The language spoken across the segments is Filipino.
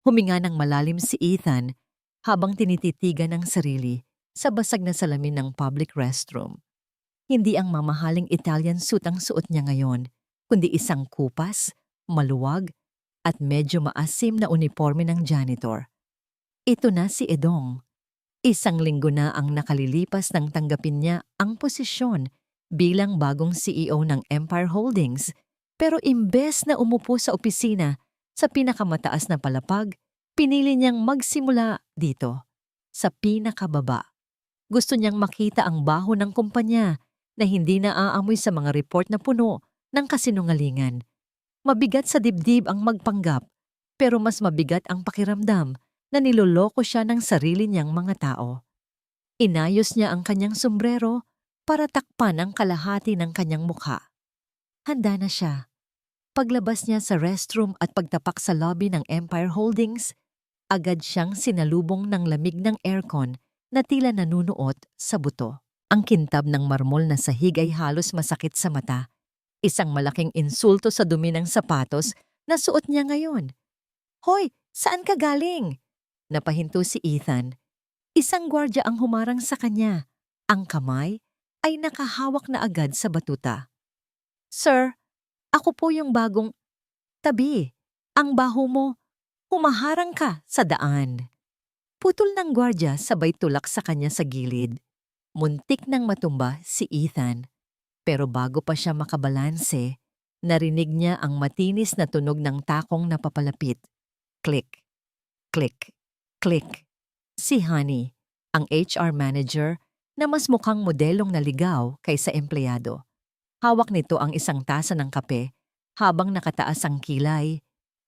Huminga ng malalim si Ethan habang tinititigan ang sarili sa basag na salamin ng public restroom. Hindi ang mamahaling Italian suit ang suot niya ngayon, kundi isang kupas, maluwag, at medyo maasim na uniforme ng janitor. Ito na si Edong. Isang linggo na ang nakalilipas nang tanggapin niya ang posisyon bilang bagong CEO ng Empire Holdings, pero imbes na umupo sa opisina sa pinakamataas na palapag, pinili niyang magsimula dito, sa pinakababa. Gusto niyang makita ang baho ng kumpanya na hindi naaamoy sa mga report na puno ng kasinungalingan. Mabigat sa dibdib ang magpanggap, pero mas mabigat ang pakiramdam na niloloko siya ng sarili niyang mga tao. Inayos niya ang kanyang sombrero para takpan ang kalahati ng kanyang mukha. Handa na siya. Paglabas niya sa restroom at pagtapak sa lobby ng Empire Holdings, agad siyang sinalubong ng lamig ng aircon na tila nanunuot sa buto. Ang kintab ng marmol na sahig ay halos masakit sa mata. Isang malaking insulto sa dumi ng sapatos na suot niya ngayon. "Hoy, saan ka galing?" Napahinto si Ethan. Isang gwardya ang humarang sa kanya. Ang kamay ay nakahawak na agad sa batuta. "Sir, ako po yung bagong..." "Tabi, ang baho mo. Humaharang ka sa daan." Putol ng gwardya sabay tulak sa kanya sa gilid. Muntik nang matumba si Ethan. Pero bago pa siya makabalanse, narinig niya ang matinis na tunog ng takong napapalapit. Click, click, click. Si Honey, ang HR manager na mas mukhang modelong naligaw kaysa empleyado. Hawak nito ang isang tasa ng kape habang nakataas ang kilay.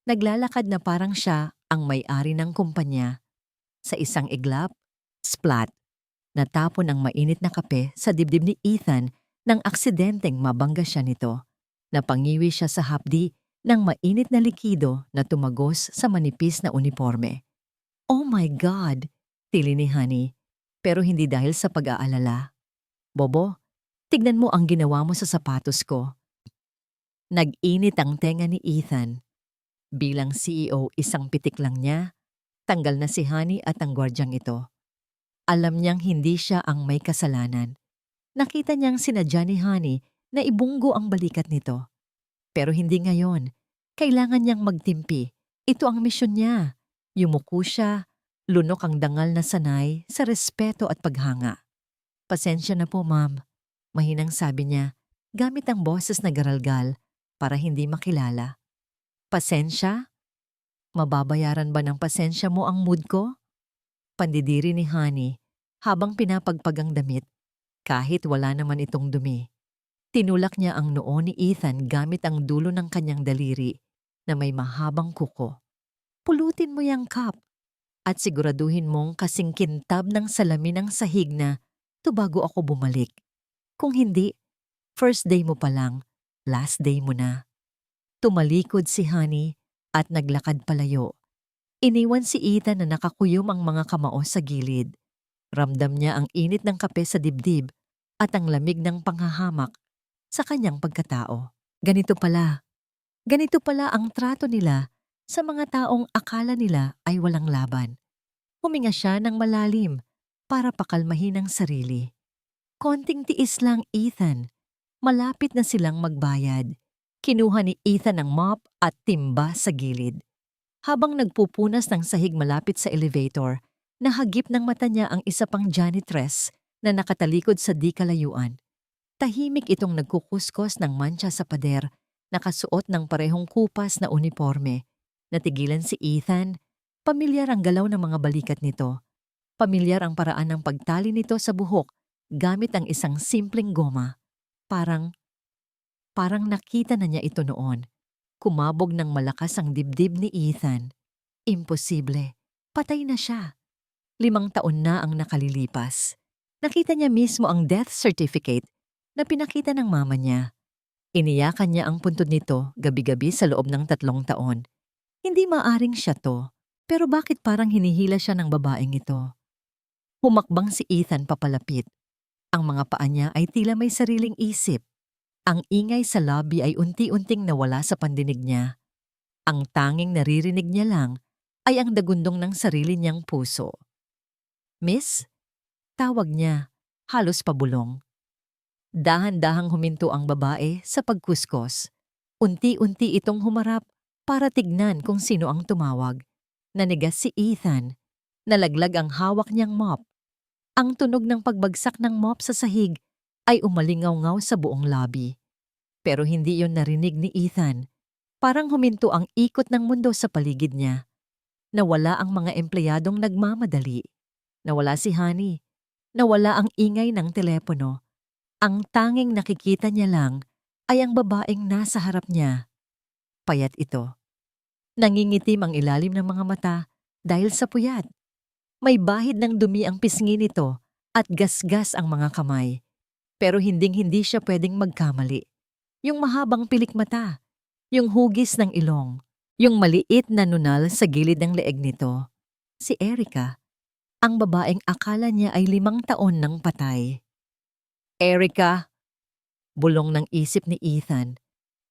Naglalakad na parang siya ang may-ari ng kumpanya. Sa isang iglap, splat. Natapon ang mainit na kape sa dibdib ni Ethan nang aksidenteng mabangga siya nito. Napangiwi siya sa hapdi ng mainit na likido na tumagos sa manipis na uniforme. "Oh my God!" tili ni Honey, pero hindi dahil sa pag-aalala. "Bobo, tignan mo ang ginawa mo sa sapatos ko." Nag-init ang tenga ni Ethan. Bilang CEO, isang pitik lang niya, tanggal na si Honey at ang gwardyang ito. Alam niyang hindi siya ang may kasalanan. Nakita niyang sinadya ni Honey na ibunggo ang balikat nito. Pero hindi ngayon. Kailangan niyang magtimpi. Ito ang misyon niya. Yumuko siya, lunok ang dangal na sanay sa respeto at paghanga. "Pasensya na po, ma'am," mahinang sabi niya, gamit ang boses na garalgal para hindi makilala. "Pasensya? Mababayaran ba ng pasensya mo ang mood ko?" Pandidiri ni Honey habang pinapagpag ang damit kahit wala naman itong dumi. Tinulak niya ang noo ni Ethan gamit ang dulo ng kanyang daliri na may mahabang kuko. "Pulutin mo yang cup at siguraduhin mong kasing kintab ng salamin ng sahig na to bago ako bumalik. Kung hindi, first day mo pa lang, last day mo na." Tumalikod si Honey at naglakad palayo. Iniwan si Ethan na nakakuyom ang mga kamao sa gilid. Ramdam niya ang init ng kape sa dibdib at ang lamig ng panghahamak sa kanyang pagkatao. Ganito pala. Ganito pala ang trato nila sa mga taong akala nila ay walang laban. Huminga siya ng malalim para pakalmahin ang sarili. "Konting tiis lang, Ethan. Malapit na silang magbayad." Kinuha ni Ethan ang mop at timba sa gilid. Habang nagpupunas ng sahig malapit sa elevator, nahagip ng mata niya ang isa pang janitress na nakatalikod sa di kalayuan. Tahimik itong nagkukuskos ng mantsa sa pader, nakasuot ng parehong kupas na uniforme. Natigilan si Ethan. Pamilyar ang galaw ng mga balikat nito. Pamilyar ang paraan ng pagtali nito sa buhok gamit ang isang simpleng goma. Parang nakita na niya ito noon. Kumabog ng malakas ang dibdib ni Ethan. Imposible. Patay na siya. 5 taon na ang nakalilipas. Nakita niya mismo ang death certificate na pinakita ng mama niya. Iniyakan niya ang puntod nito gabi-gabi sa loob ng 3 taon. Hindi maaring siya to, pero bakit parang hinihila siya ng babaeng ito? Humakbang si Ethan papalapit. Ang mga paa niya ay tila may sariling isip. Ang ingay sa lobby ay unti-unting nawala sa pandinig niya. Ang tanging naririnig niya lang ay ang dagundong ng sarili niyang puso. "Miss?" Tawag niya, halos pabulong. Dahan-dahang huminto ang babae sa pagkuskos. Unti-unti itong humarap para tignan kung sino ang tumawag. Nanigas si Ethan. Nalaglag ang hawak niyang mop. Ang tunog ng pagbagsak ng mop sa sahig ay umalingaw-ngaw sa buong lobby. Pero hindi yon narinig ni Ethan. Parang huminto ang ikot ng mundo sa paligid niya. Nawala ang mga empleyadong nagmamadali. Nawala si Honey. Nawala ang ingay ng telepono. Ang tanging nakikita niya lang ay ang babaeng nasa harap niya. Payat ito. Nangingitim ang ilalim ng mga mata dahil sa puyat. May bahid ng dumi ang pisngi nito at gasgas ang mga kamay. Pero hinding-hindi siya pwedeng magkamali. Yung mahabang pilik mata, yung hugis ng ilong, yung maliit na nunal sa gilid ng leeg nito. Si Erica, ang babaeng akala niya ay 5 taon nang patay. "Erica!" Bulong ng isip ni Ethan,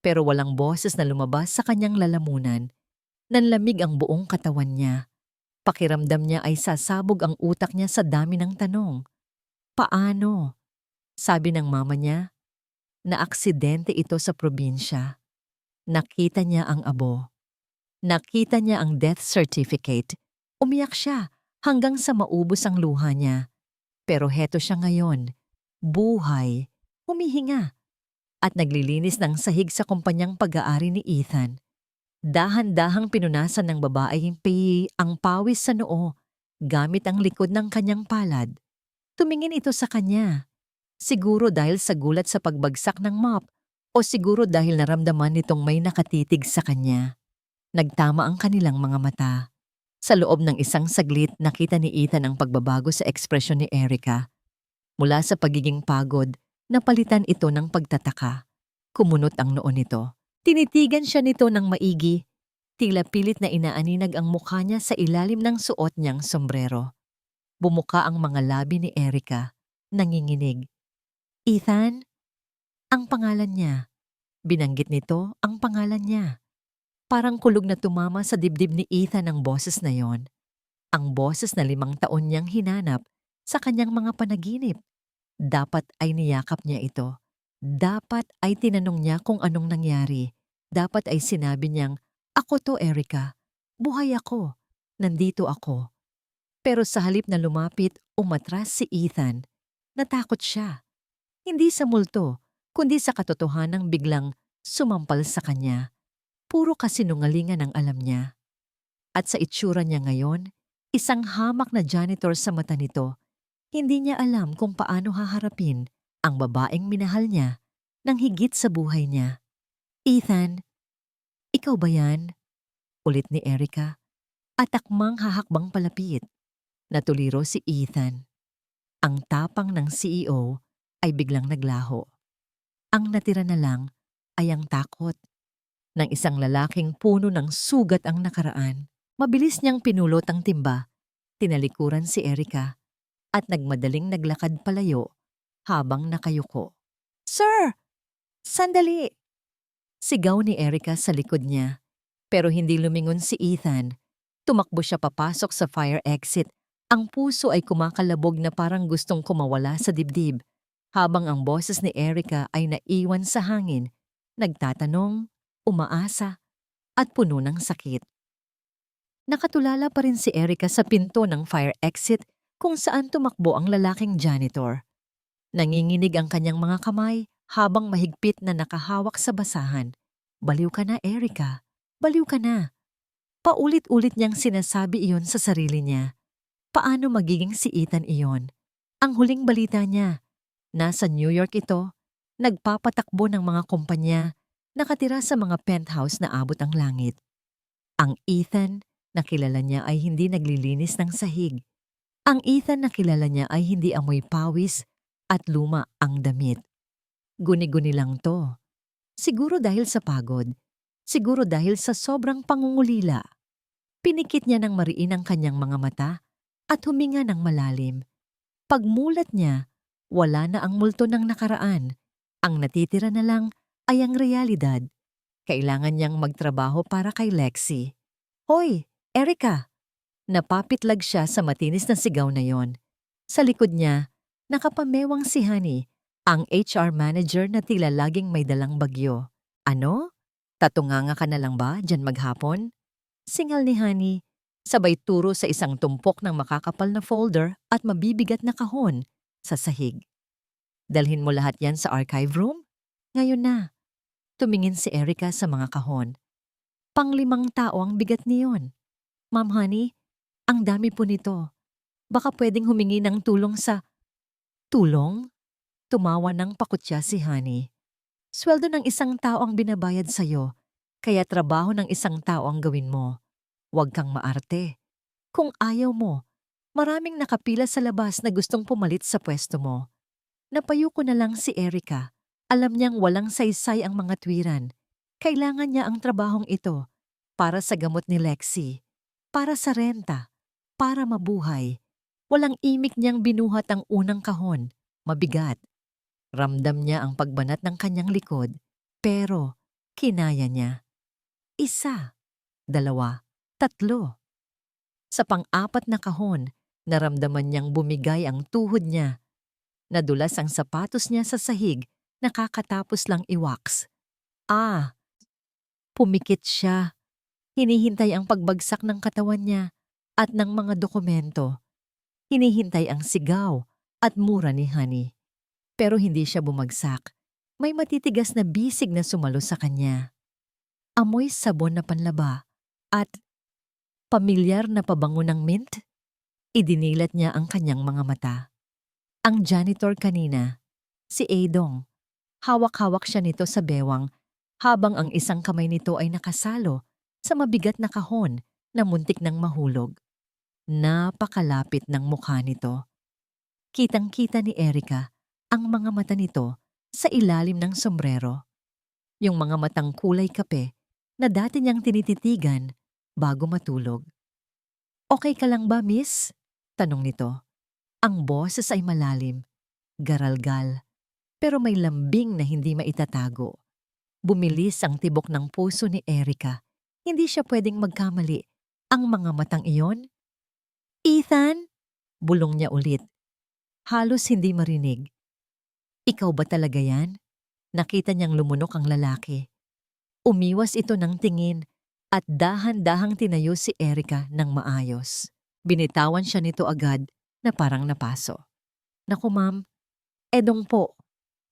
pero walang boses na lumabas sa kanyang lalamunan. Nanlamig ang buong katawan niya. Pakiramdam niya ay sasabog ang utak niya sa dami ng tanong. Paano? Sabi ng mama niya, naaksidente ito sa probinsya. Nakita niya ang abo. Nakita niya ang death certificate. Umiyak siya hanggang sa maubos ang luha niya. Pero heto siya ngayon, buhay, humihinga, at naglilinis ng sahig sa kumpanyang pag-aari ni Ethan. Dahan-dahang pinunasan ng babae ang pawis sa noo gamit ang likod ng kanyang palad. Tumingin ito sa kanya. Siguro dahil sa gulat sa pagbagsak ng mop o siguro dahil naramdaman nitong may nakatitig sa kanya. Nagtama ang kanilang mga mata. Sa loob ng isang saglit nakita ni Ethan ang pagbabago sa ekspresyon ni Erica. Mula sa pagiging pagod, napalitan ito ng pagtataka. Kumunot ang noo nito. Tinitigan siya nito ng maigi. Tila pilit na inaaninag ang mukha niya sa ilalim ng suot niyang sombrero. Bumuka ang mga labi ni Erica, nanginginig. "Ethan?" Ang pangalan niya. Binanggit nito ang pangalan niya. Parang kulog na tumama sa dibdib ni Ethan ang boses na yon. Ang boses na 5 taon niyang hinanap sa kanyang mga panaginip. Dapat ay niyakap niya ito. Dapat ay tinanong niya kung anong nangyari. Dapat ay sinabi niyang, "Ako to, Erica. Buhay ako. Nandito ako." Pero sa halip na lumapit, umatras si Ethan. Natakot siya. Hindi sa multo, kundi sa katotohanang biglang sumampal sa kanya. Puro kasinungalingan ang alam niya. At sa itsura niya ngayon, isang hamak na janitor sa mata nito. Hindi niya alam kung paano haharapin ang babaeng minahal niya nang higit sa buhay niya. "Ethan, ikaw ba yan?" Ulit ni Erica. At akmang hahakbang palapit. Natuliro si Ethan. Ang tapang ng CEO ay biglang naglaho. Ang natira na lang ay ang takot. Ng isang lalaking puno ng sugat ang nakaraan. Mabilis niyang pinulot ang timba. Tinalikuran si Erica at nagmadaling naglakad palayo habang nakayuko. "Sir! Sandali!" Sigaw ni Erica sa likod niya. Pero hindi lumingon si Ethan. Tumakbo siya papasok sa fire exit. Ang puso ay kumakalabog na parang gustong kumawala sa dibdib. Habang ang boses ni Erica ay naiwan sa hangin, nagtatanong, umaasa, at puno ng sakit. Nakatulala pa rin si Erica sa pinto ng fire exit kung saan tumakbo ang lalaking janitor. Nanginginig ang kanyang mga kamay habang mahigpit na nakahawak sa basahan. "Baliw ka na, Erica. Baliw ka na." Paulit-ulit niyang sinasabi iyon sa sarili niya. Paano magiging si Ethan iyon? Ang huling balita niya, nasa New York ito, nagpapatakbo ng mga kumpanya, nakatira sa mga penthouse na abot ang langit. Ang Ethan na kilala niya ay hindi naglilinis ng sahig. Ang Ethan na kilala niya ay hindi amoy pawis at luma ang damit. Guni-guni lang to. Siguro dahil sa pagod. Siguro dahil sa sobrang pangungulila. Pinikit niya ng mariin ang kanyang mga mata at huminga ng malalim. Pagmulat niya, wala na ang multo ng nakaraan. Ang natitira na lang ay ang realidad. Kailangan niyang magtrabaho para kay Lexi. "Hoy, Erica!" Napapitlag siya sa matinis na sigaw na yon. Sa likod niya, nakapamewang si Honey, ang HR manager na tila laging may dalang bagyo. Ano? Tatunganga ka na lang ba dyan maghapon? Singal ni Honey, sabay turo sa isang tumpok ng makakapal na folder at mabibigat na kahon sa sahig. Dalhin mo lahat yan sa archive room? Ngayon na. Tumingin si Erica sa mga kahon. Pang-5 tao ang bigat niyon. Ma'am Honey, ang dami po nito. Baka pwedeng humingi ng tulong sa... Tulong? Tumawa ng pakutya si Honey. Sweldo ng isang tao ang binabayad sa'yo, kaya trabaho ng isang tao ang gawin mo. Huwag kang maarte. Kung ayaw mo, maraming nakapila sa labas na gustong pumalit sa pwesto mo. Napayo ko na lang si Erica. Alam niyang walang saysay ang mga tuwiran. Kailangan niya ang trabahong ito para sa gamot ni Lexie, para sa renta, para mabuhay. Walang imik niyang binuhat ang unang kahon. Mabigat. Ramdam niya ang pagbanat ng kanyang likod, pero kinaya niya. 1, 2, 3. Sa pang-4 na kahon, naramdaman niyang bumigay ang tuhod niya. Nadulas ang sapatos niya sa sahig, nakakatapos lang i-wax. Pumikit siya. Hinihintay ang pagbagsak ng katawan niya at ng mga dokumento. Hinihintay ang sigaw at mura ni Honey. Pero hindi siya bumagsak. May matitigas na bisig na sumalo sa kanya. Amoy sabon na panlaba at pamilyar na pabango ng mint. Idinilat niya ang kanyang mga mata. Ang janitor kanina, si Edong. Hawak-hawak siya nito sa bewang habang ang isang kamay nito ay nakasalo sa mabigat na kahon na muntik ng mahulog. Napakalapit ng mukha nito. Kitang-kita ni Erica ang mga mata nito sa ilalim ng sombrero. Yung mga matang kulay kape na dati niyang tinititigan bago matulog. Okay ka lang ba, miss? Tanong nito. Ang boses ay malalim, garalgal, pero may lambing na hindi maitatago. Bumilis ang tibok ng puso ni Erica. Hindi siya pwedeng magkamali. Ang mga matang iyon? Ethan? Bulong niya ulit. Halos hindi marinig. Ikaw ba talaga yan? Nakita niyang lumunok ang lalaki. Umiwas ito ng tingin at dahan-dahang tinayo si Erica ng maayos. Binitawan siya nito agad na parang napaso. Naku ma'am, Edong po.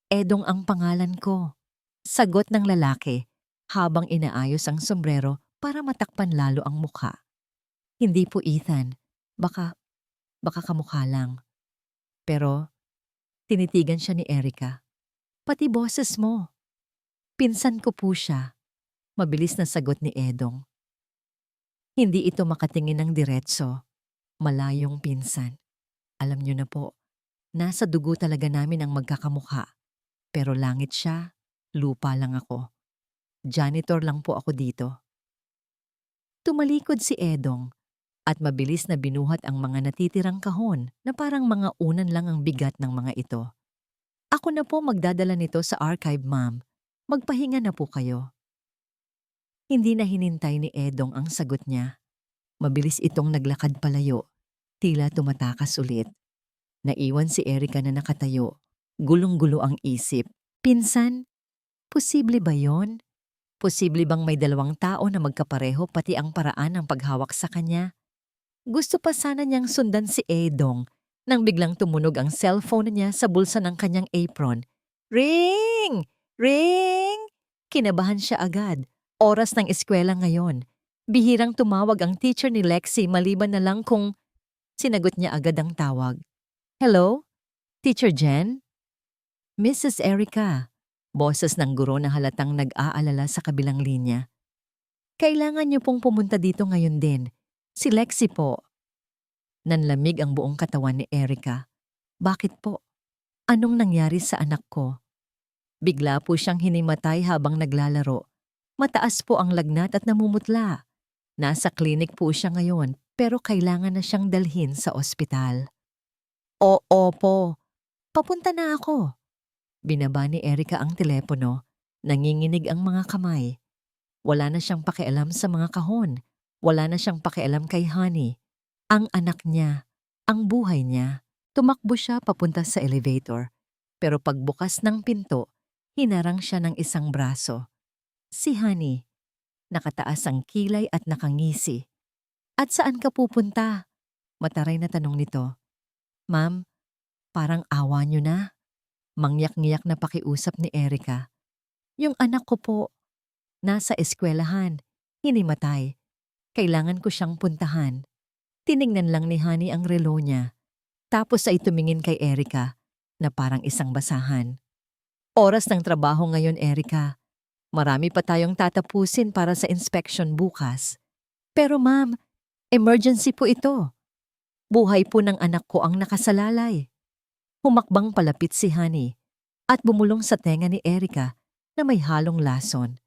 Edong ang pangalan ko. Sagot ng lalaki habang inaayos ang sombrero para matakpan lalo ang mukha. Hindi po Ethan. Baka kamukha lang. Pero tinitigan siya ni Erica. Pati boses mo. Pinsan ko po siya. Mabilis na sagot ni Edong. Hindi ito makatingin ng diretso. Malayong pinsan. Alam niyo na po, nasa dugo talaga namin ang magkakamukha. Pero langit siya, lupa lang ako. Janitor lang po ako dito. Tumalikod si Edong at mabilis na binuhat ang mga natitirang kahon na parang mga unan lang ang bigat ng mga ito. Ako na po magdadala nito sa archive, ma'am. Magpahinga na po kayo. Hindi na hinintay ni Edong ang sagot niya. Mabilis itong naglakad palayo. Tila tumatakas ulit. Naiwan si Erica na nakatayo. Gulong-gulo ang isip. Pinsan, posible ba yon? Posible bang may 2 tao na magkapareho pati ang paraan ng paghawak sa kanya? Gusto pa sana niyang sundan si Edong nang biglang tumunog ang cellphone niya sa bulsa ng kanyang apron. Ring! Ring! Kinabahan siya agad. Oras ng eskwela ngayon. Bihirang tumawag ang teacher ni Lexie maliban na lang kung sinagot niya agad ang tawag. Hello? Teacher Jen? Mrs. Erica. Boses ng guro na halatang nag-aalala sa kabilang linya. Kailangan niyo pong pumunta dito ngayon din. Si Lexie po. Nanlamig ang buong katawan ni Erica. Bakit po? Anong nangyari sa anak ko? Bigla po siyang hinimatay habang naglalaro. Mataas po ang lagnat at namumutla. Nasa klinik po siya ngayon pero kailangan na siyang dalhin sa ospital. Oo po. Papunta na ako. Binaba ni Erica ang telepono. Nanginginig ang mga kamay. Wala na siyang pakialam sa mga kahon. Wala na siyang pakialam kay Honey. Ang anak niya, ang buhay niya. Tumakbo siya papunta sa elevator. Pero pagbukas ng pinto, hinarang siya ng isang braso. Si Honey, nakataas ang kilay at nakangisi. At saan ka pupunta? Mataray na tanong nito. Ma'am, parang awa niyo na. Mangyak-ngiyak na pakiusap ni Erica. Yung anak ko po, nasa eskwelahan, hinimatay. Kailangan ko siyang puntahan. Tiningnan lang ni Honey ang relo niya. Tapos ay tumingin kay Erica na parang isang basahan. Oras ng trabaho ngayon, Erica. Marami pa tayong tatapusin para sa inspection bukas. Pero ma'am, emergency po ito. Buhay po ng anak ko ang nakasalalay. Humakbang palapit si Honey at bumulong sa tenga ni Erica na may halong lason.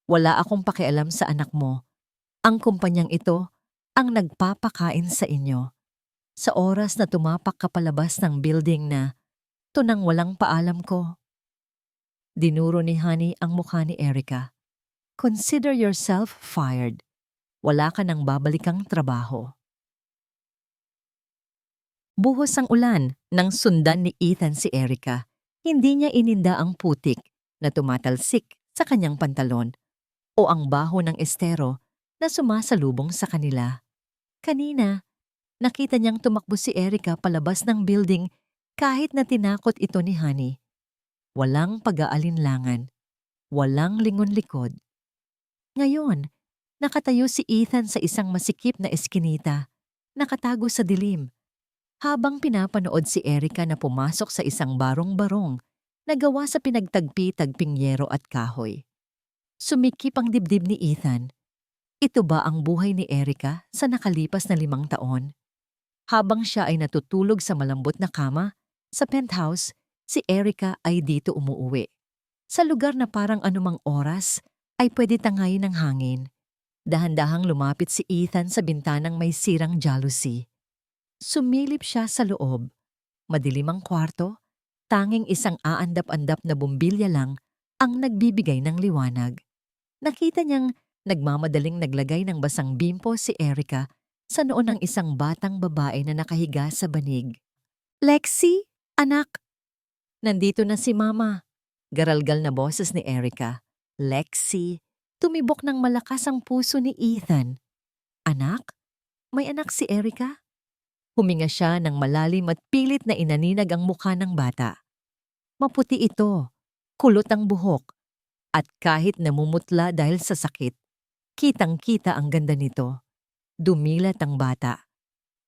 Wala akong pakialam sa anak mo. Ang kumpanyang ito ang nagpapakain sa inyo. Sa oras na tumapak ka palabas ng building na tunang walang paalam ko. Dinuro ni Honey ang mukha ni Erica. Consider yourself fired. Wala ka nang babalikang trabaho. Buhos ang ulan nang sundan ni Ethan si Erica. Hindi niya ininda ang putik na tumatalsik sa kanyang pantalon o ang baho ng estero na sumasalubong sa kanila. Kanina, nakita niyang tumakbo si Erica palabas ng building kahit na tinakot ito ni Honey. Walang pag-aalinlangan, walang lingon-likod. Ngayon, nakatayo si Ethan sa isang masikip na eskinita, nakatago sa dilim. Habang pinapanood si Erica na pumasok sa isang barong-barong na gawa sa pinagtagpi-tagping yero at kahoy. Sumikip ang dibdib ni Ethan. Ito ba ang buhay ni Erica sa nakalipas na 5 taon? Habang siya ay natutulog sa malambot na kama, sa penthouse, si Erica ay dito umuuwi. Sa lugar na parang anumang oras ay pwede tangayin ng hangin. Dahan-dahang lumapit si Ethan sa bintanang may sirang jalousie. Sumilip siya sa loob. Madilim ang kwarto, tanging isang aandap-andap na bumbilya lang ang nagbibigay ng liwanag. Nakita niyang nagmamadaling naglagay ng basang bimpo si Erica sa noo ng isang batang babae na nakahiga sa banig. Lexi, anak! Nandito na si Mama. Garalgal na boses ni Erica. Lexi, tumibok ng malakas ang puso ni Ethan. Anak? May anak si Erica? Huminga siya ng malalim at pilit na inaninag ang mukha ng bata. Maputi ito, kulot ang buhok, at kahit namumutla dahil sa sakit, kitang-kita ang ganda nito. Dumilat ang bata.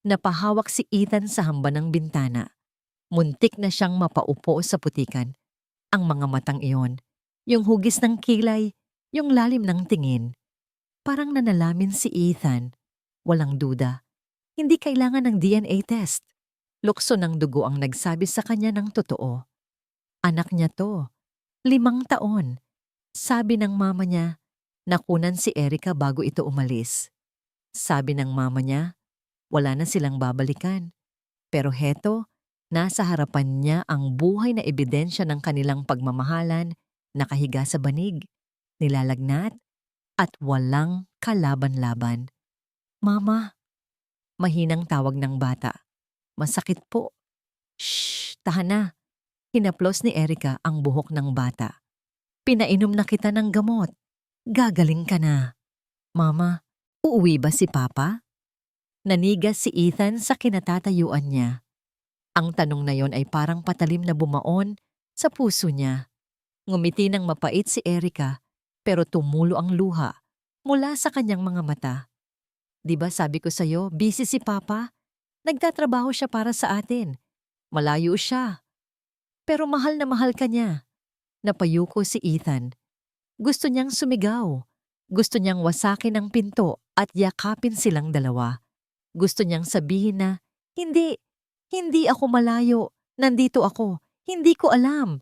Napahawak si Ethan sa hamba ng bintana. Muntik na siyang mapaupo sa putikan. Ang mga matang iyon, yung hugis ng kilay, yung lalim ng tingin. Parang nanalamin si Ethan. Walang duda. Hindi kailangan ng DNA test. Lukso ng dugo ang nagsabi sa kanya ng totoo. Anak niya to. 5 taon. Sabi ng mama niya, nakunan si Erica bago ito umalis. Sabi ng mama niya, wala na silang babalikan. Pero heto, nasa harapan niya ang buhay na ebidensya ng kanilang pagmamahalan, nakahiga sa banig, nilalagnat, at walang kalaban-laban. Mama, mahinang tawag ng bata. Masakit po. Shh, tahan na. Hinaplos ni Erica ang buhok ng bata. Pinainom na kita ng gamot. Gagaling ka na. Mama, uuwi ba si Papa? Nanigas si Ethan sa kinatatayuan niya. Ang tanong na yon ay parang patalim na bumaon sa puso niya. Ngumiti ng mapait si Erica, pero tumulo ang luha mula sa kanyang mga mata. Di ba sabi ko sa'yo, busy si Papa? Nagtatrabaho siya para sa atin. Malayo siya. Pero mahal na mahal ka niya. Napayuko si Ethan. Gusto niyang sumigaw. Gusto niyang wasakin ang pinto at yakapin silang dalawa. Gusto niyang sabihin na, hindi ako malayo. Nandito ako. Hindi ko alam.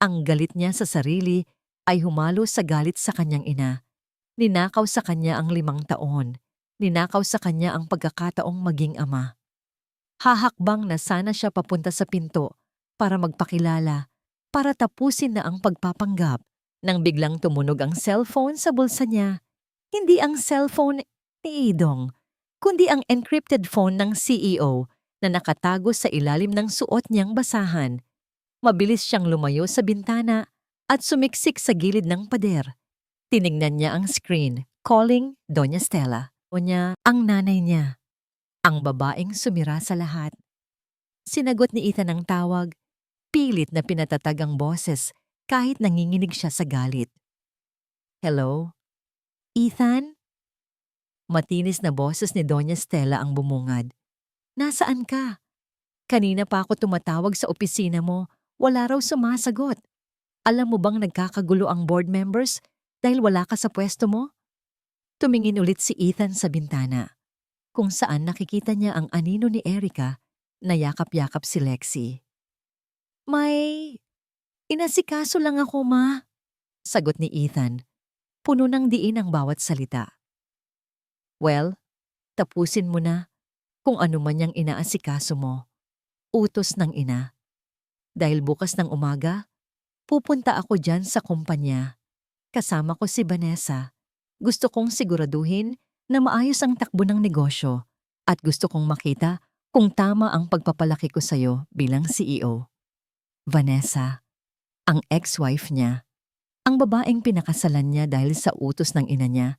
Ang galit niya sa sarili ay humalo sa galit sa kanyang ina. Ninakaw sa kanya ang 5 taon. Ninakaw sa kanya ang pagkakataong maging ama. Hahakbang na sana siya papunta sa pinto para magpakilala, para tapusin na ang pagpapanggap, nang biglang tumunog ang cellphone sa bulsa niya. Hindi ang cellphone ni Idong. kundi ang encrypted phone ng CEO na nakatago sa ilalim ng suot niyang basahan. Mabilis siyang lumayo sa bintana at sumiksik sa gilid ng pader. Tiningnan niya ang screen, calling Doña Stella. O niya, ang nanay niya. Ang babaeng sumira sa lahat. Sinagot ni Ethan ang tawag, pilit na pinatatag ang boses kahit nanginginig siya sa galit. Hello? Ethan? Matinis na boses ni Doña Stella ang bumungad. Nasaan ka? Kanina pa ako tumatawag sa opisina mo, wala raw sumasagot. Alam mo bang nagkakagulo ang board members dahil wala ka sa pwesto mo? Tumingin ulit si Ethan sa bintana, kung saan nakikita niya ang anino ni Erica na yakap-yakap si Lexi. May inasikaso lang ako, ma, sagot ni Ethan. Puno ng diin ang bawat salita. Well, tapusin mo na kung ano man yung inaasikaso mo. Utos ng ina. Dahil bukas ng umaga, pupunta ako dyan sa kumpanya. Kasama ko si Vanessa. Gusto kong siguraduhin na maayos ang takbo ng negosyo at gusto kong makita kung tama ang pagpapalaki ko sa'yo bilang CEO. Vanessa, ang ex-wife niya, ang babaeng pinakasalan niya dahil sa utos ng ina niya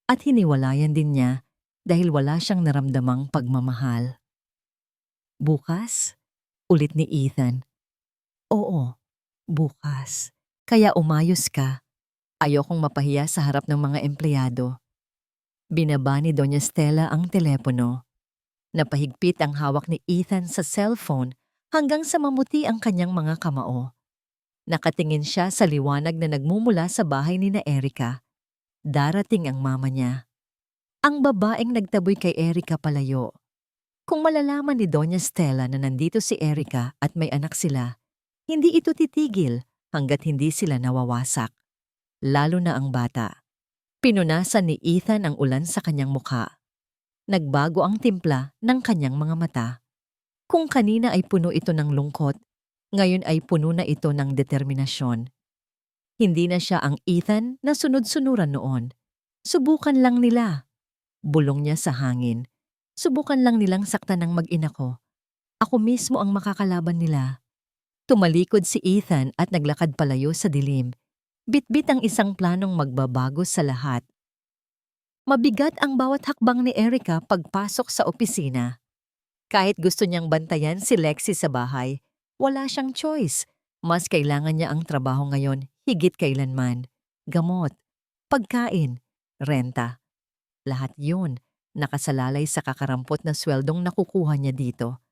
at hiniwalayan din niya dahil wala siyang naramdamang pagmamahal. Bukas? Ulit ni Ethan. Oo, bukas. Kaya umayos ka. Ayokong mapahiya sa harap ng mga empleyado. Binaba ni Doña Stella ang telepono. Napahigpit ang hawak ni Ethan sa cellphone hanggang sa mamuti ang kanyang mga kamao. Nakatingin siya sa liwanag na nagmumula sa bahay ni na Erica. Darating ang mama niya. Ang babaeng nagtaboy kay Erica palayo. Kung malalaman ni Doña Stella na nandito si Erica at may anak sila, hindi ito titigil hanggat hindi sila nawawasak. Lalo na ang bata. Pinunasan ni Ethan ang ulan sa kanyang mukha. Nagbago ang timpla ng kanyang mga mata. Kung kanina ay puno ito ng lungkot, ngayon ay puno na ito ng determinasyon. Hindi na siya ang Ethan na sunod-sunuran noon. Subukan lang nila. Bulong niya sa hangin. Subukan lang nilang saktan ng mag-ina ko. Ako mismo ang makakalaban nila. Tumalikod si Ethan at naglakad palayo sa dilim. Bitbit ang isang planong magbabago sa lahat. Mabigat ang bawat hakbang ni Erica pagpasok sa opisina. Kahit gusto niyang bantayan si Lexi sa bahay, wala siyang choice. Mas kailangan niya ang trabaho ngayon higit kailanman. Gamot, pagkain, renta. Lahat yun nakasalalay sa kakarampot na sweldong nakukuha niya dito.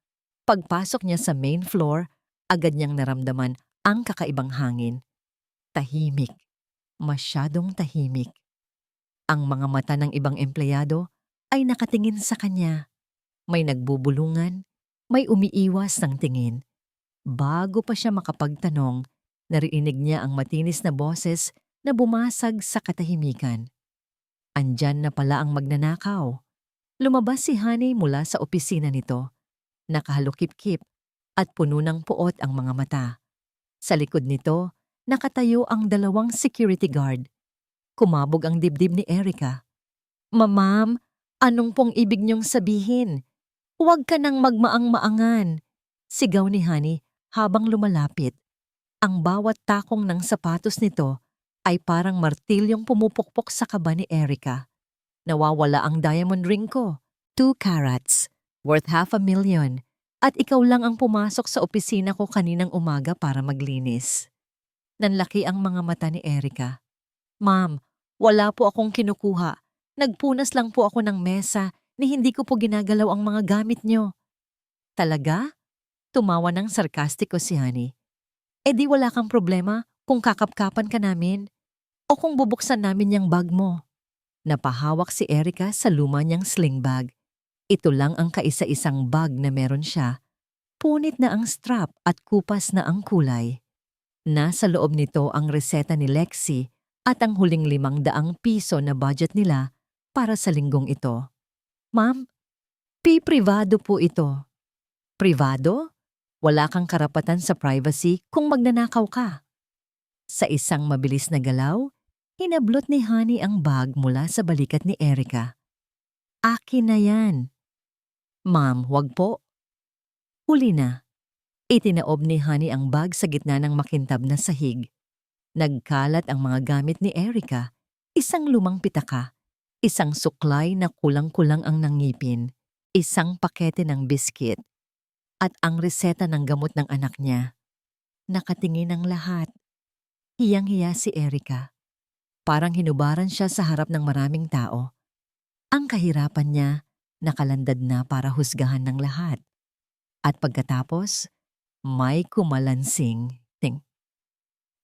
Pagpasok niya sa main floor, agad niyang naramdaman ang kakaibang hangin. Tahimik. Masyadong tahimik. Ang mga mata ng ibang empleyado ay nakatingin sa kanya. May nagbubulungan, may umiiwas ng tingin. Bago pa siya makapagtanong, narinig niya ang matinis na boses na bumasag sa katahimikan. Andyan na pala ang magnanakaw. Lumabas si Honey mula sa opisina nito. Nakahalukip-kip at puno ng puot ang mga mata. Sa likod nito, nakatayo ang dalawang security guard. Kumabog ang dibdib ni Erica. Ma'am, anong pong ibig niyong sabihin? Huwag ka nang magmaang-maangan. Sigaw ni Honey habang lumalapit. Ang bawat takong ng sapatos nito ay parang martilyong pumupukpok sa kaba ni Erica. Nawawala ang diamond ring ko. 2 carats, worth $500,000. At ikaw lang ang pumasok sa opisina ko kaninang umaga para maglinis. Nanlaki ang mga mata ni Erica. Ma'am, wala po akong kinukuha. Nagpunas lang po ako ng mesa ni hindi ko po ginagalaw ang mga gamit niyo. Talaga? Tumawa ng sarkastiko si Honey. E di wala kang problema kung kakapkapan ka namin o kung bubuksan namin yung bag mo. Napahawak si Erica sa luma niyang sling bag. Ito lang ang kaisa-isang bag na meron siya. Punit na ang strap at kupas na ang kulay. Nasa loob nito ang reseta ni Lexi at ang huling ₱500 na budget nila para sa linggong ito. Ma'am, privado po ito. Privado? Wala kang karapatan sa privacy kung magnanakaw ka. Sa isang mabilis na galaw, hinablot ni Honey ang bag mula sa balikat ni Erica. Akin na yan. Ma'am, wag po. Huli na. Itinaob ni Honey ang bag sa gitna ng makintab na sahig. Nagkalat ang mga gamit ni Erica. Isang lumang pitaka, isang suklay na kulang-kulang ang nangipin, isang pakete ng biskit, at ang reseta ng gamot ng anak niya. Nakatingin ang lahat. Hiyang-hiya si Erica. Parang hinubaran siya sa harap ng maraming tao. Ang kahirapan niya, nakalandad na para husgahan ng lahat. At pagkatapos, may kumalansing ting.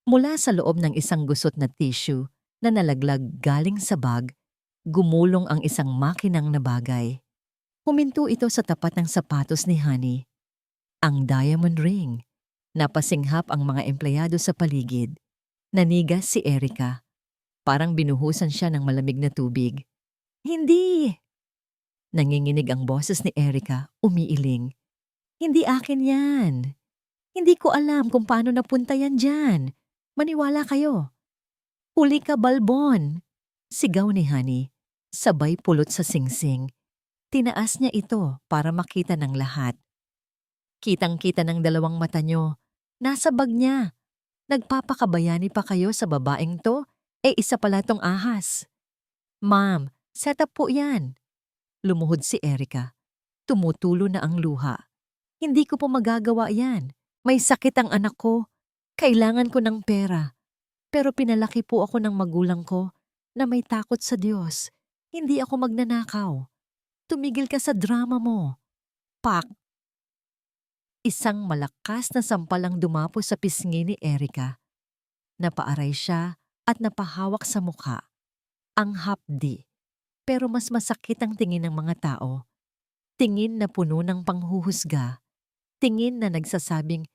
Mula sa loob ng isang gusot na tissue na nalaglag galing sa bag, gumulong ang isang makinang na bagay. Huminto ito sa tapat ng sapatos ni Honey. Ang diamond ring. Napasinghap ang mga empleyado sa paligid. Nanigas si Erica. Parang binuhusan siya ng malamig na tubig. Hindi! Nanginginig ang boses ni Erica, umiiling. Hindi akin yan. Hindi ko alam kung paano napunta yan dyan. Maniwala kayo. Huli ka, Balbon! Sigaw ni Honey, sabay pulot sa singsing. Tinaas niya ito para makita ng lahat. Kitang-kita ng dalawang mata niyo. Nasa bag niya. Nagpapakabayani pa kayo sa babaeng to, isa pala tong ahas. Ma'am, set up po yan. Lumuhod si Erica. Tumutulo na ang luha. Hindi ko po magagawa yan. May sakit ang anak ko. Kailangan ko ng pera. Pero pinalaki po ako ng magulang ko na may takot sa Diyos. Hindi ako magnanakaw. Tumigil ka sa drama mo. Pak! Isang malakas na sampal ang dumapo sa pisngi ni Erica. Napaaray siya at napahawak sa mukha. Ang hapdi. Pero mas masakit ang tingin ng mga tao. Tingin na puno ng panghuhusga. Tingin na nagsasabing,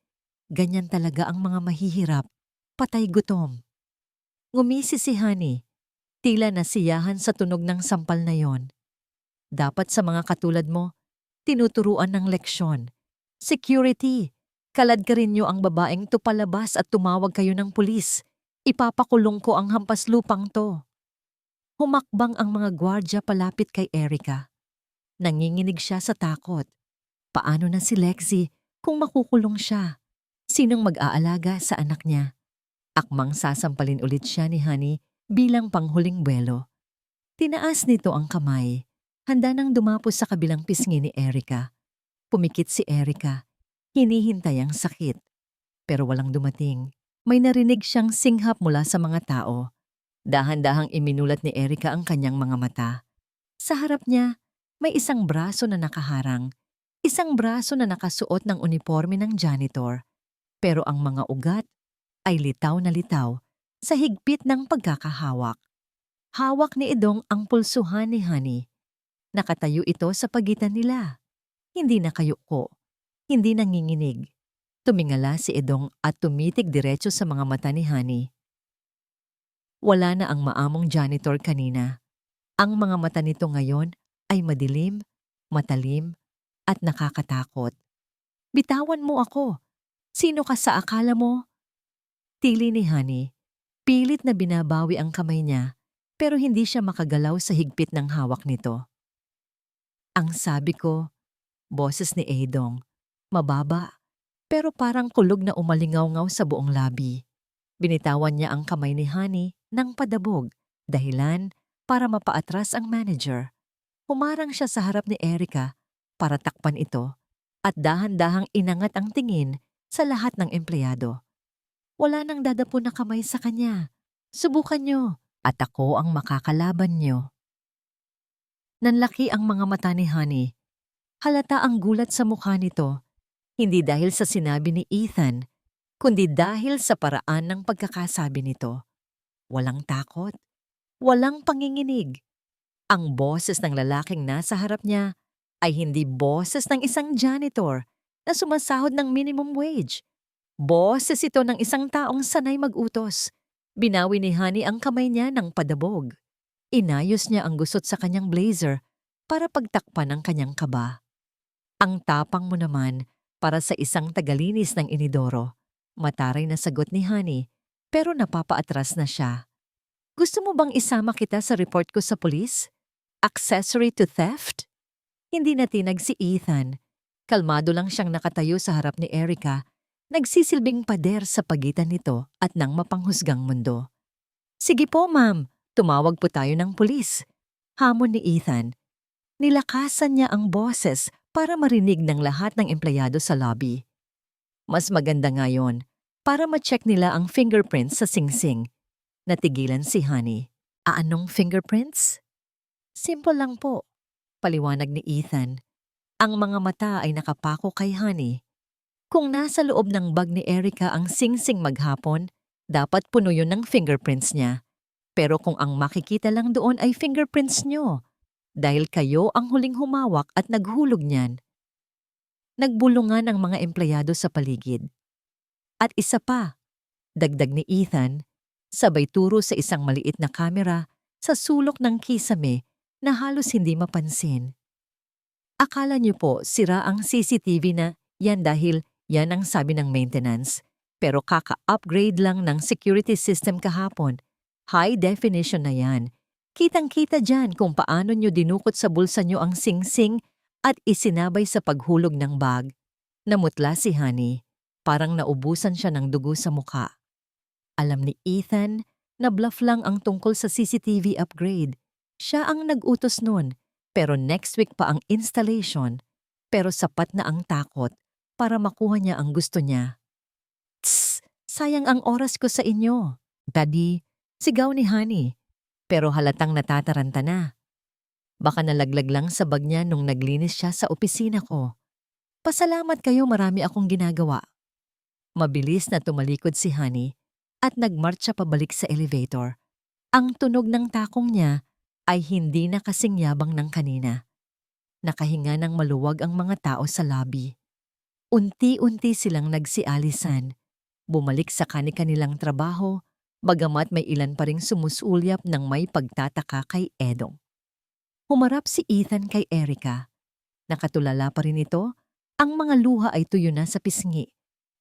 ganyan talaga ang mga mahihirap. Patay gutom. Ngumisi si Honey. Tila nasiyahan sa tunog ng sampal na yon. Dapat sa mga katulad mo, tinuturuan ng leksyon. Security, kalad ka rin niyo ang babaeng to palabas at tumawag kayo ng pulis. Ipapakulong ko ang hampas lupang to. Humakbang ang mga gwardya palapit kay Erica. Nanginginig siya sa takot. Paano na si Lexie kung makukulong siya? Sinong mag-aalaga sa anak niya? Akmang sasampalin ulit siya ni Honey bilang panghuling buwelo. Tinaas nito ang kamay. Handa nang dumapos sa kabilang pisngi ni Erica. Pumikit si Erica. Hinihintay ang sakit. Pero walang dumating. May narinig siyang singhap mula sa mga tao. Dahan-dahang iminulat ni Erica ang kanyang mga mata. Sa harap niya, may isang braso na nakaharang. Isang braso na nakasuot ng uniforme ng janitor. Pero ang mga ugat ay litaw na litaw sa higpit ng pagkakahawak. Hawak ni Edong ang pulsuhan ni Honey. Nakatayo ito sa pagitan nila. Hindi nakayuko. Hindi nanginginig. Tumingala si Edong at tumitig diretso sa mga mata ni Honey. Wala na ang maamong janitor kanina. Ang mga mata nito ngayon ay madilim, matalim, at nakakatakot. Bitawan mo ako. Sino ka sa akala mo? Tili ni Honey. Pilit na binabawi ang kamay niya pero hindi siya makagalaw sa higpit ng hawak nito. Ang sabi ko, boses ni Edong, mababa pero parang kulog na umalingaw-ngaw sa buong labi. Binitawan niya ang kamay ni Honey ng padabog, dahilan para mapaatras ang manager. Humarang siya sa harap ni Erica para takpan ito at dahan-dahang inangat ang tingin sa lahat ng empleyado. Wala nang dadapo na kamay sa kanya. Subukan niyo at ako ang makakalaban niyo. Nanlaki ang mga mata ni Honey. Halata ang gulat sa mukha nito, hindi dahil sa sinabi ni Ethan, kundi dahil sa paraan ng pagkakasabi nito. Walang takot, walang panginginig. Ang boses ng lalaking nasa harap niya ay hindi boses ng isang janitor na sumasahod ng minimum wage. Boses ito ng isang taong sanay mag-utos. Binawi ni Honey ang kamay niya ng padabog. Inayos niya ang gusot sa kanyang blazer para pagtakpan ang kanyang kaba. Ang tapang mo naman para sa isang tagalinis ng inidoro. Mataray na sagot ni Honey pero napapaatras na siya. Gusto mo bang isama kita sa report ko sa pulis? Accessory to theft? Hindi natinag si Ethan. Kalmado lang siyang nakatayo sa harap ni Erica, nagsisilbing pader sa pagitan nito at ng mapanghusgang mundo. Sige po, ma'am. Tumawag po tayo ng pulis. Hamon ni Ethan. Nilakasan niya ang boses para marinig ng lahat ng empleyado sa lobby. Mas maganda ngayon para ma-check nila ang fingerprints sa singsing. Natigilan si Honey. Anong fingerprints? Simple lang po, paliwanag ni Ethan. Ang mga mata ay nakapako kay Honey. Kung nasa loob ng bag ni Erica ang singsing maghapon, dapat puno yun ng fingerprints niya. Pero kung ang makikita lang doon ay fingerprints nyo, dahil kayo ang huling humawak at naghulog niyan. Nagbulungan ang mga empleyado sa paligid. At isa pa, dagdag ni Ethan, sabay turo sa isang maliit na kamera sa sulok ng kisame na halos hindi mapansin. Akala niyo po sira ang CCTV na yan dahil yan ang sabi ng maintenance, pero kaka-upgrade lang ng security system kahapon. High definition na yan. Kitang-kita dyan kung paano nyo dinukot sa bulsa nyo ang singsing at isinabay sa paghulog ng bag. Namutla si Honey. Parang naubusan siya ng dugo sa muka. Alam ni Ethan na bluff lang ang tungkol sa CCTV upgrade. Siya ang nag-utos nun, pero next week pa ang installation. Pero sapat na ang takot para makuha niya ang gusto niya. Tss! Sayang ang oras ko sa inyo. Daddy, sigaw ni Honey. Pero halatang natataranta na. Baka nalaglag lang sa bag niya nung naglinis siya sa opisina ko. Pasalamat kayo, marami akong ginagawa. Mabilis na tumalikod si Honey at nagmarcha pabalik sa elevator. Ang tunog ng takong niya ay hindi na kasing yabang ng kanina. Nakahinga ng maluwag ang mga tao sa lobby. Unti-unti silang nagsialisan. Bumalik sa kani-kanilang trabaho, bagamat may ilan pa ring sumusulyap ng may pagtataka kay Edong. Humarap si Ethan kay Erica. Nakatulala pa rin ito, ang mga luha ay tuyo na sa pisngi,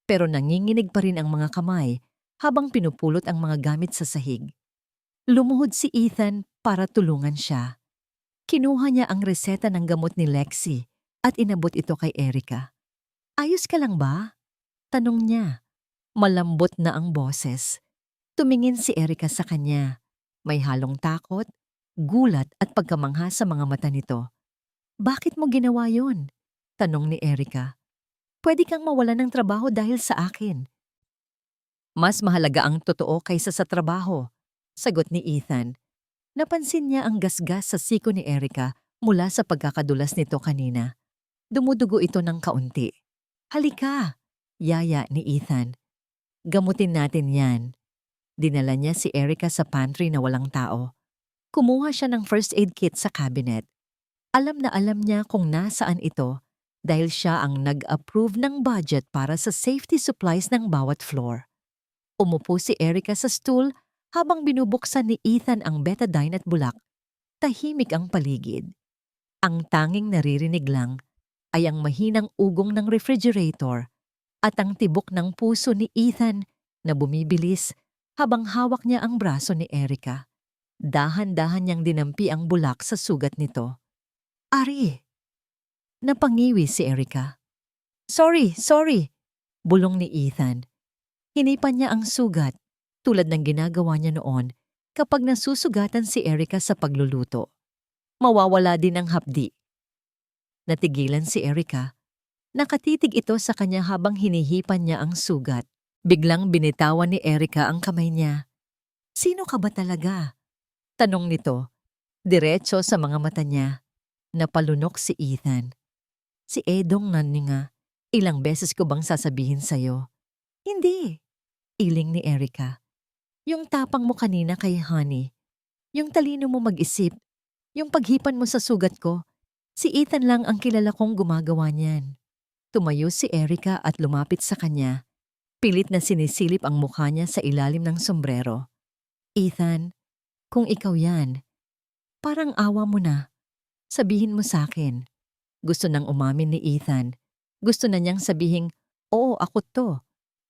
pero nanginginig pa rin ang mga kamay habang pinupulot ang mga gamit sa sahig. Lumuhod si Ethan para tulungan siya. Kinuha niya ang reseta ng gamot ni Lexi at inabot ito kay Erica. Ayos ka lang ba? Tanong niya. Malambot na ang boses. Tumingin si Erica sa kanya. May halong takot, gulat at pagkamangha sa mga mata nito. Bakit mo ginawa yon? Tanong ni Erica. Pwede kang mawalan ng trabaho dahil sa akin. Mas mahalaga ang totoo kaysa sa trabaho, sagot ni Ethan. Napansin niya ang gasgas sa siko ni Erica mula sa pagkakadulas nito kanina. Dumudugo ito ng kaunti. Halika, yaya ni Ethan. Gamutin natin yan. Dinala niya si Erica sa pantry na walang tao. Kumuha siya ng first aid kit sa cabinet. Alam na alam niya kung nasaan ito dahil siya ang nag-approve ng budget para sa safety supplies ng bawat floor. Umupo si Erica sa stool habang binubuksan ni Ethan ang betadine at bulak. Tahimik ang paligid. Ang tanging naririnig lang ay ang mahinang ugong ng refrigerator at ang tibok ng puso ni Ethan na bumibilis habang hawak niya ang braso ni Erica. Dahan-dahan niyang dinampi ang bulak sa sugat nito. Ari! Napangiwi si Erica. Sorry! Bulong ni Ethan. Hinipan niya ang sugat tulad ng ginagawa niya noon kapag nasusugatan si Erica sa pagluluto. Mawawala din ang hapdi. Natigilan si Erica. Nakatitig ito sa kanya habang hinihipan niya ang sugat. Biglang binitawan ni Erica ang kamay niya. Sino ka ba talaga? Tanong nito. Diretso sa mga mata niya. Napalunok si Ethan. Si Edong naninga. Ilang beses ko bang sasabihin sa'yo? Hindi. Iling ni Erica. Yung tapang mo kanina kay Honey. Yung talino mo mag-isip. Yung paghipan mo sa sugat ko. Si Ethan lang ang kilala kong gumagawa niyan. Tumayo si Erica at lumapit sa kanya. Pilit na sinisilip ang mukha niya sa ilalim ng sombrero. Ethan, kung ikaw yan, parang awa mo na. Sabihin mo sa akin. Gusto nang umamin ni Ethan. Gusto na niyang sabihing, oo, ako to.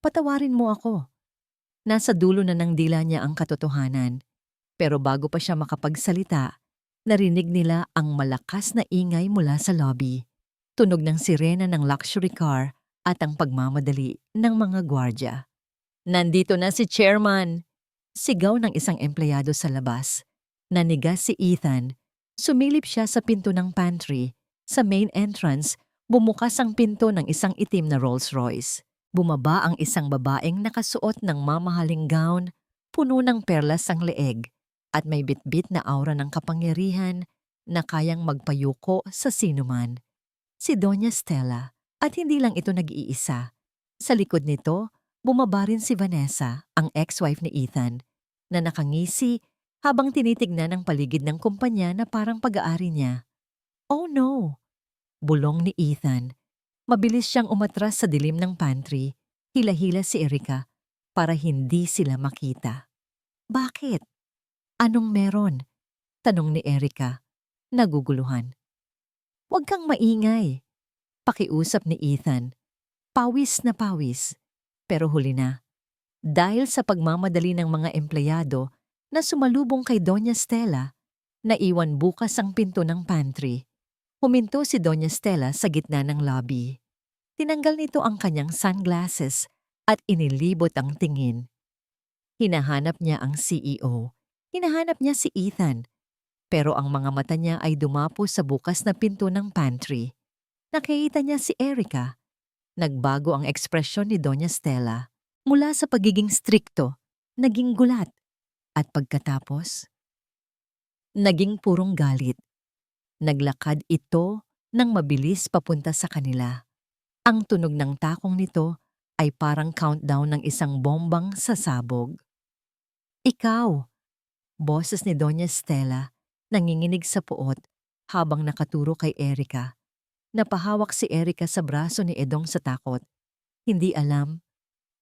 Patawarin mo ako. Nasa dulo na ng dila niya ang katotohanan. Pero bago pa siya makapagsalita, Narinig nila ang malakas na ingay mula sa lobby. Tunog ng sirena ng luxury car at ang pagmamadali ng mga gwardya. Nandito na si Chairman! Sigaw ng isang empleyado sa labas. Nanigas si Ethan. Sumilip siya sa pinto ng pantry. Sa main entrance, bumukas ang pinto ng isang itim na Rolls Royce. Bumaba ang isang babaeng nakasuot ng mamahaling gown, puno ng perlas ang leeg, at may bitbit na aura ng kapangyarihan na kayang magpayuko sa sinuman. Si Doña Stella, at hindi lang ito nag-iisa. Sa likod nito, bumaba rin si Vanessa, ang ex-wife ni Ethan, na nakangisi habang tinitignan ang paligid ng kumpanya na parang pag-aari niya. Oh no! Bulong ni Ethan. Mabilis siyang umatras sa dilim ng pantry. Hila-hila si Erica para hindi sila makita. Bakit? Anong meron? Tanong ni Erica, naguguluhan. Huwag kang maingay. Pakiusap ni Ethan. Pawis na pawis. Pero huli na. Dahil sa pagmamadali ng mga empleyado na sumalubong kay Doña Stella, naiwan bukas ang pinto ng pantry. Huminto si Doña Stella sa gitna ng lobby. Tinanggal nito ang kanyang sunglasses at inilibot ang tingin. Hinahanap niya ang CEO. Hinahanap niya si Ethan. Pero ang mga mata niya ay dumapo sa bukas na pinto ng pantry. Nakita niya si Erica. Nagbago ang ekspresyon ni Doña Stella. Mula sa pagiging strikto, naging gulat. At pagkatapos, naging purong galit. Naglakad ito nang mabilis papunta sa kanila. Ang tunog ng takong nito ay parang countdown ng isang bombang sasabog. Ikaw! Boses ni Doña Stella, nanginginig sa puot habang nakaturo kay Erica. Napahawak si Erica sa braso ni Edong sa takot. Hindi alam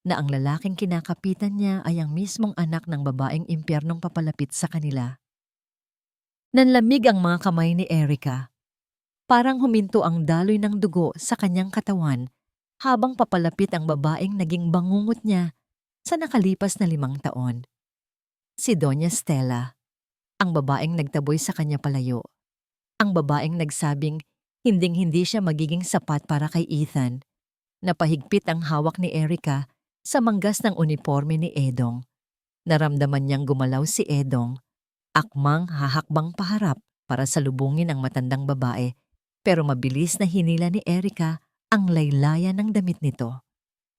na ang lalaking kinakapitan niya ay ang mismong anak ng babaeng impyernong papalapit sa kanila. Nanlamig ang mga kamay ni Erica. Parang huminto ang daloy ng dugo sa kanyang katawan habang papalapit ang babaeng naging bangungot niya sa nakalipas na 5 taon. Si Doña Stella, ang babaeng nagtaboy sa kanya palayo. Ang babaeng nagsabing hinding-hindi siya magiging sapat para kay Ethan. Napahigpit ang hawak ni Erica sa manggas ng uniforme ni Edong. Naramdaman niyang gumalaw si Edong. Akmang hahakbang paharap para salubungin ang matandang babae, pero mabilis na hinila ni Erica ang laylayan ng damit nito.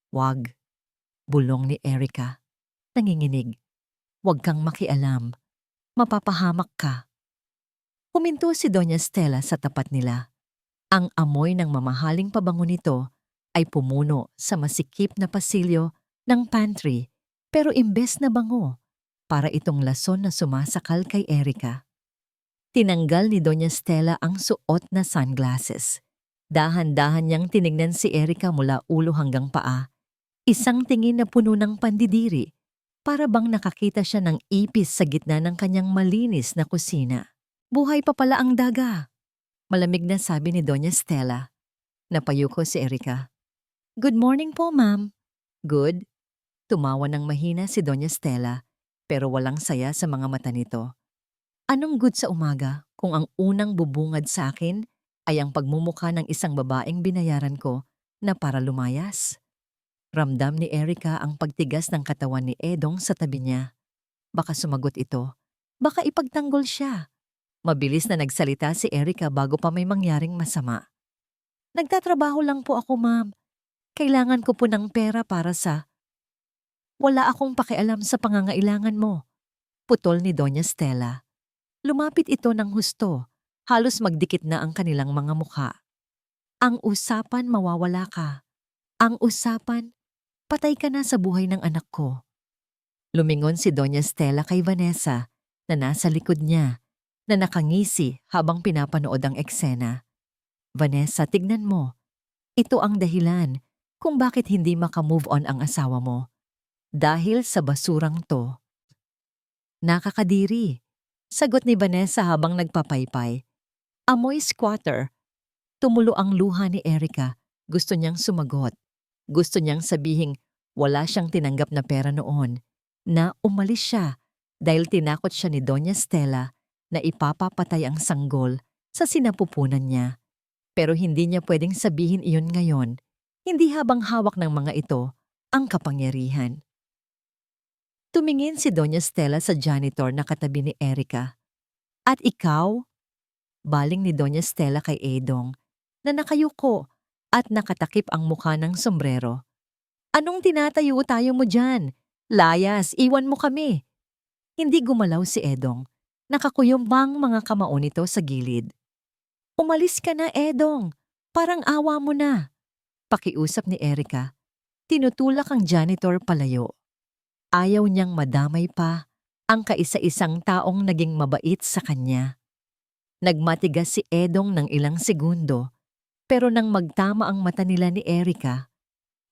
Wag, bulong ni Erica. Nanginginig. Wag kang makialam. Mapapahamak ka. Huminto si Doña Stella sa tapat nila. Ang amoy ng mamahaling pabango nito ay pumuno sa masikip na pasilyo ng pantry, pero imbes na bango, para itong lason na sumasakal kay Erica. Tinanggal ni Doña Stella ang suot na sunglasses. Dahan-dahan niyang tinignan si Erica mula ulo hanggang paa. Isang tingin na puno ng pandidiri, para bang nakakita siya ng ipis sa gitna ng kanyang malinis na kusina. Buhay pa pala ang daga. Malamig na sabi ni Doña Stella. Napayuko si Erica. Good morning po, ma'am. Good. Tumawa ng mahina si Doña Stella, pero walang saya sa mga mata nito. Anong good sa umaga kung ang unang bubungad sa akin ay ang pagmumukha ng isang babaeng binayaran ko na para lumayas? Ramdam ni Erica ang pagtigas ng katawan ni Edong sa tabi niya. Baka sumagot ito. Baka ipagtanggol siya. Mabilis na nagsalita si Erica bago pa may mangyaring masama. Nagtatrabaho lang po ako, ma'am. Kailangan ko po ng pera para sa... Wala akong pakialam sa pangangailangan mo. Putol ni Doña Stella. Lumapit ito ng husto. Halos magdikit na ang kanilang mga mukha. Ang usapan, mawawala ka. Ang usapan, patay ka na sa buhay ng anak ko. Lumingon si Doña Stella kay Vanessa na nasa likod niya, na nakangisi habang pinapanood ang eksena. Vanessa, tignan mo. Ito ang dahilan kung bakit hindi makamove on ang asawa mo. Dahil sa basurang to. Nakakadiri. Sagot ni Vanessa habang nagpapaypay. Amoy squatter. Tumulo ang luha ni Erica. Gusto niyang sumagot. Gusto niyang sabihing wala siyang tinanggap na pera noon. Na umalis siya dahil tinakot siya ni Doña Stella na ipapapatay ang sanggol sa sinapupunan niya. Pero hindi niya pwedeng sabihin iyon ngayon, hindi habang hawak ng mga ito ang kapangyarihan. Tumingin si Doña Stella sa janitor na katabi ni Erica. At ikaw? Baling ni Doña Stella kay Edong na nakayuko at nakatakip ang mukha ng sombrero. Anong tinatayo-tayo mo dyan? Layas, iwan mo kami. Hindi gumalaw si Edong. Nakakuyumbang mga kamao nito sa gilid. Umalis ka na, Edong. Parang awa mo na. Pakiusap ni Erica. Tinutulak ang janitor palayo. Ayaw niyang madamay pa ang kaisa-isang taong naging mabait sa kanya. Nagmatigas si Edong ng ilang segundo, pero nang magtama ang mata nila ni Erica,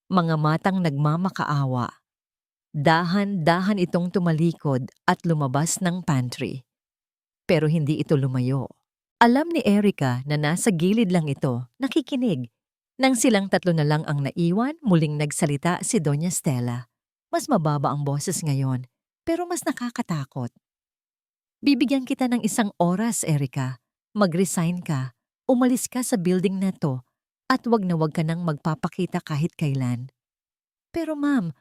mga matang nagmamakaawa. Dahan-dahan itong tumalikod at lumabas ng pantry. Pero hindi ito lumayo. Alam ni Erica na nasa gilid lang ito, nakikinig. Nang silang tatlo na lang ang naiwan, muling nagsalita si Doña Stella. Mas mababa ang boses ngayon, pero mas nakakatakot. Bibigyan kita ng 1 oras, Erica. Mag-resign ka, umalis ka sa building na to, at wag na wag ka nang magpapakita kahit kailan. Pero ma'am,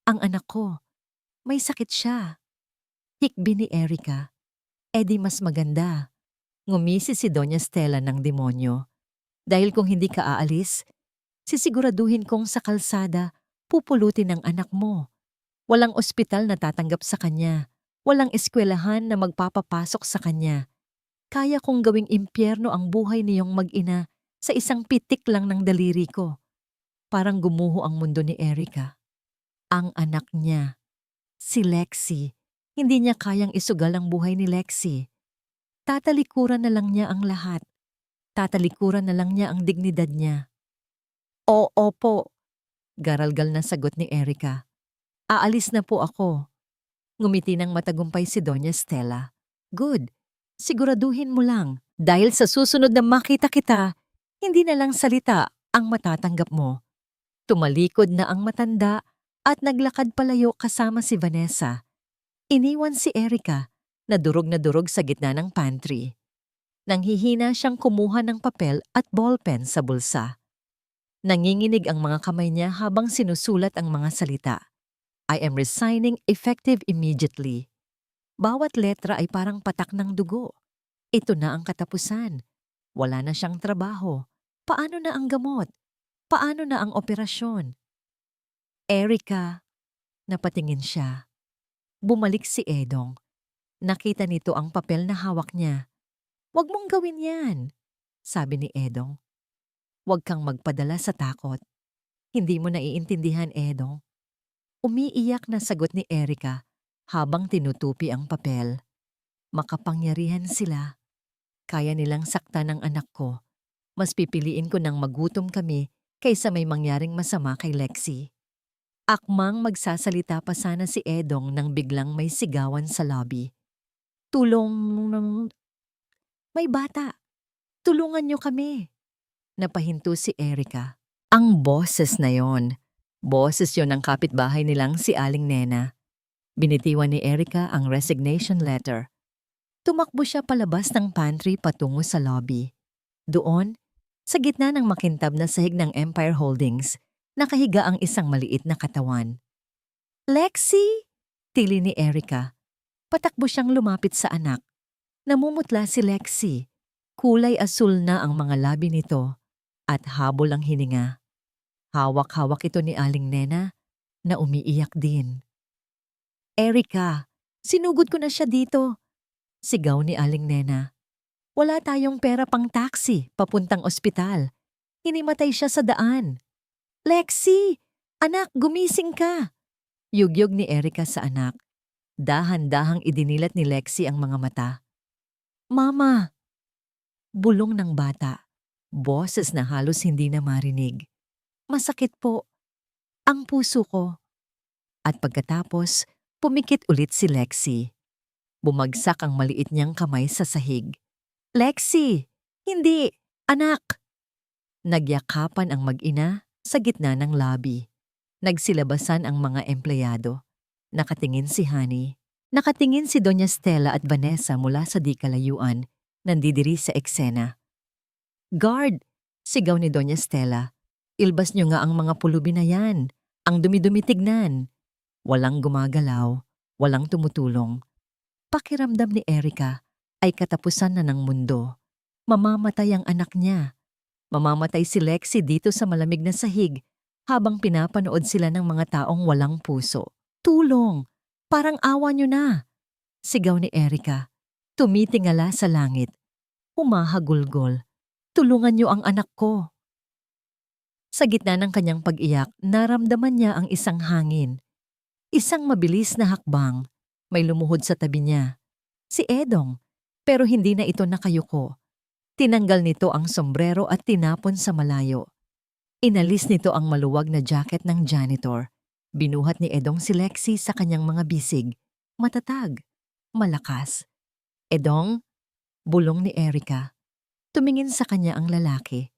ang anak ko, may sakit siya. Hikbi ni Erica. Di mas maganda. Ngumisi si Doña Stella ng demonyo. Dahil kung hindi ka aalis, sisiguraduhin kong sa kalsada, pupulutin ang anak mo. Walang ospital na tatanggap sa kanya. Walang eskwelahan na magpapapasok sa kanya. Kaya kong gawing impyerno ang buhay niyong mag-ina sa isang pitik lang ng daliri ko. Parang gumuho ang mundo ni Erica. Ang anak niya, si Lexie, hindi niya kayang isugal ang buhay ni Lexie. Tatalikuran na lang niya ang lahat. Tatalikuran na lang niya ang dignidad niya. Oo po, garalgal na sagot ni Erica. Aalis na po ako. Ngumiti ng matagumpay si Doña Stella. Good. Siguraduhin mo lang, dahil sa susunod na makita kita, hindi na lang salita ang matatanggap mo. Tumalikod na ang matanda at naglakad palayo kasama si Vanessa. Iniwan si Erica na durog sa gitna ng pantry. Nanghihina siyang kumuha ng papel at ballpen sa bulsa. Nanginginig ang mga kamay niya habang sinusulat ang mga salita. I am resigning effective immediately. Bawat letra ay parang patak ng dugo. Ito na ang katapusan. Wala na siyang trabaho. Paano na ang gamot? Paano na ang operasyon? Erica, napatingin siya. Bumalik si Edong. Nakita nito ang papel na hawak niya. Huwag mong gawin yan, sabi ni Edong. Huwag kang magpadala sa takot. Hindi mo naiintindihan, Edong. Umiiyak na sagot ni Erica habang tinutupi ang papel. Makapangyarihan sila. Kaya nilang saktan ang anak ko. Mas pipiliin ko nang magutom kami kaysa may mangyaring masama kay Lexie. Akmang magsasalita pa sana si Edong nang biglang may sigawan sa lobby. Tulong ng... May bata. Tulungan niyo kami. Napahinto si Erica. Ang boses na yon. Boses yon ng kapitbahay nilang si Aling Nena. Binitiwan ni Erica ang resignation letter. Tumakbo siya palabas ng pantry patungo sa lobby. Doon, sa gitna ng makintab na sahig ng Empire Holdings, nakahiga ang isang maliit na katawan. Lexie! Tili ni Erica. Patakbo siyang lumapit sa anak. Namumutla si Lexie. Kulay asul na ang mga labi nito at habol ang hininga. Hawak-hawak ito ni Aling Nena na umiiyak din. Erica, sinugod ko na siya dito. Sigaw ni Aling Nena. Wala tayong pera pang taxi papuntang ospital. Hinimatay siya sa daan. Lexie! Anak, gumising ka! Yugyog ni Erica sa anak. Dahan-dahang idinilat ni Lexie ang mga mata. Mama! Bulong ng bata. Boses na halos hindi na marinig. Masakit po. Ang puso ko. At pagkatapos, pumikit ulit si Lexie. Bumagsak ang maliit niyang kamay sa sahig. Lexie! Hindi! Anak! Nagyakapan ang mag-ina sa gitna ng lobby. Nagsilabasan ang mga empleyado. Nakatingin si Honey. Nakatingin si Doña Stella at Vanessa mula sa di kalayuan, nandidiri sa eksena. "Guard!" sigaw ni Doña Stella. "Ilbas niyo nga ang mga pulubi na yan. Ang dumi-dumi tignan." Walang gumagalaw, walang tumutulong. Pakiramdam ni Erica ay katapusan na ng mundo. Mamamatay ang anak niya. Mamamatay si Lexie dito sa malamig na sahig habang pinapanood sila ng mga taong walang puso. "Tulong! Parang awa niyo na!" sigaw ni Erica. Tumitingala sa langit. Humahagulgol. "Tulungan niyo ang anak ko." Sa gitna ng kanyang pag-iyak, naramdaman niya ang isang hangin. Isang mabilis na hakbang. May lumuhod sa tabi niya. Si Edong. Pero hindi na ito nakayuko. Tinanggal nito ang sombrero at tinapon sa malayo. Inalis nito ang maluwag na jacket ng janitor. Binuhat ni Edong si Lexie sa kanyang mga bisig. Matatag. Malakas. "Edong?" bulong ni Erica. Tumingin sa kanya ang lalaki.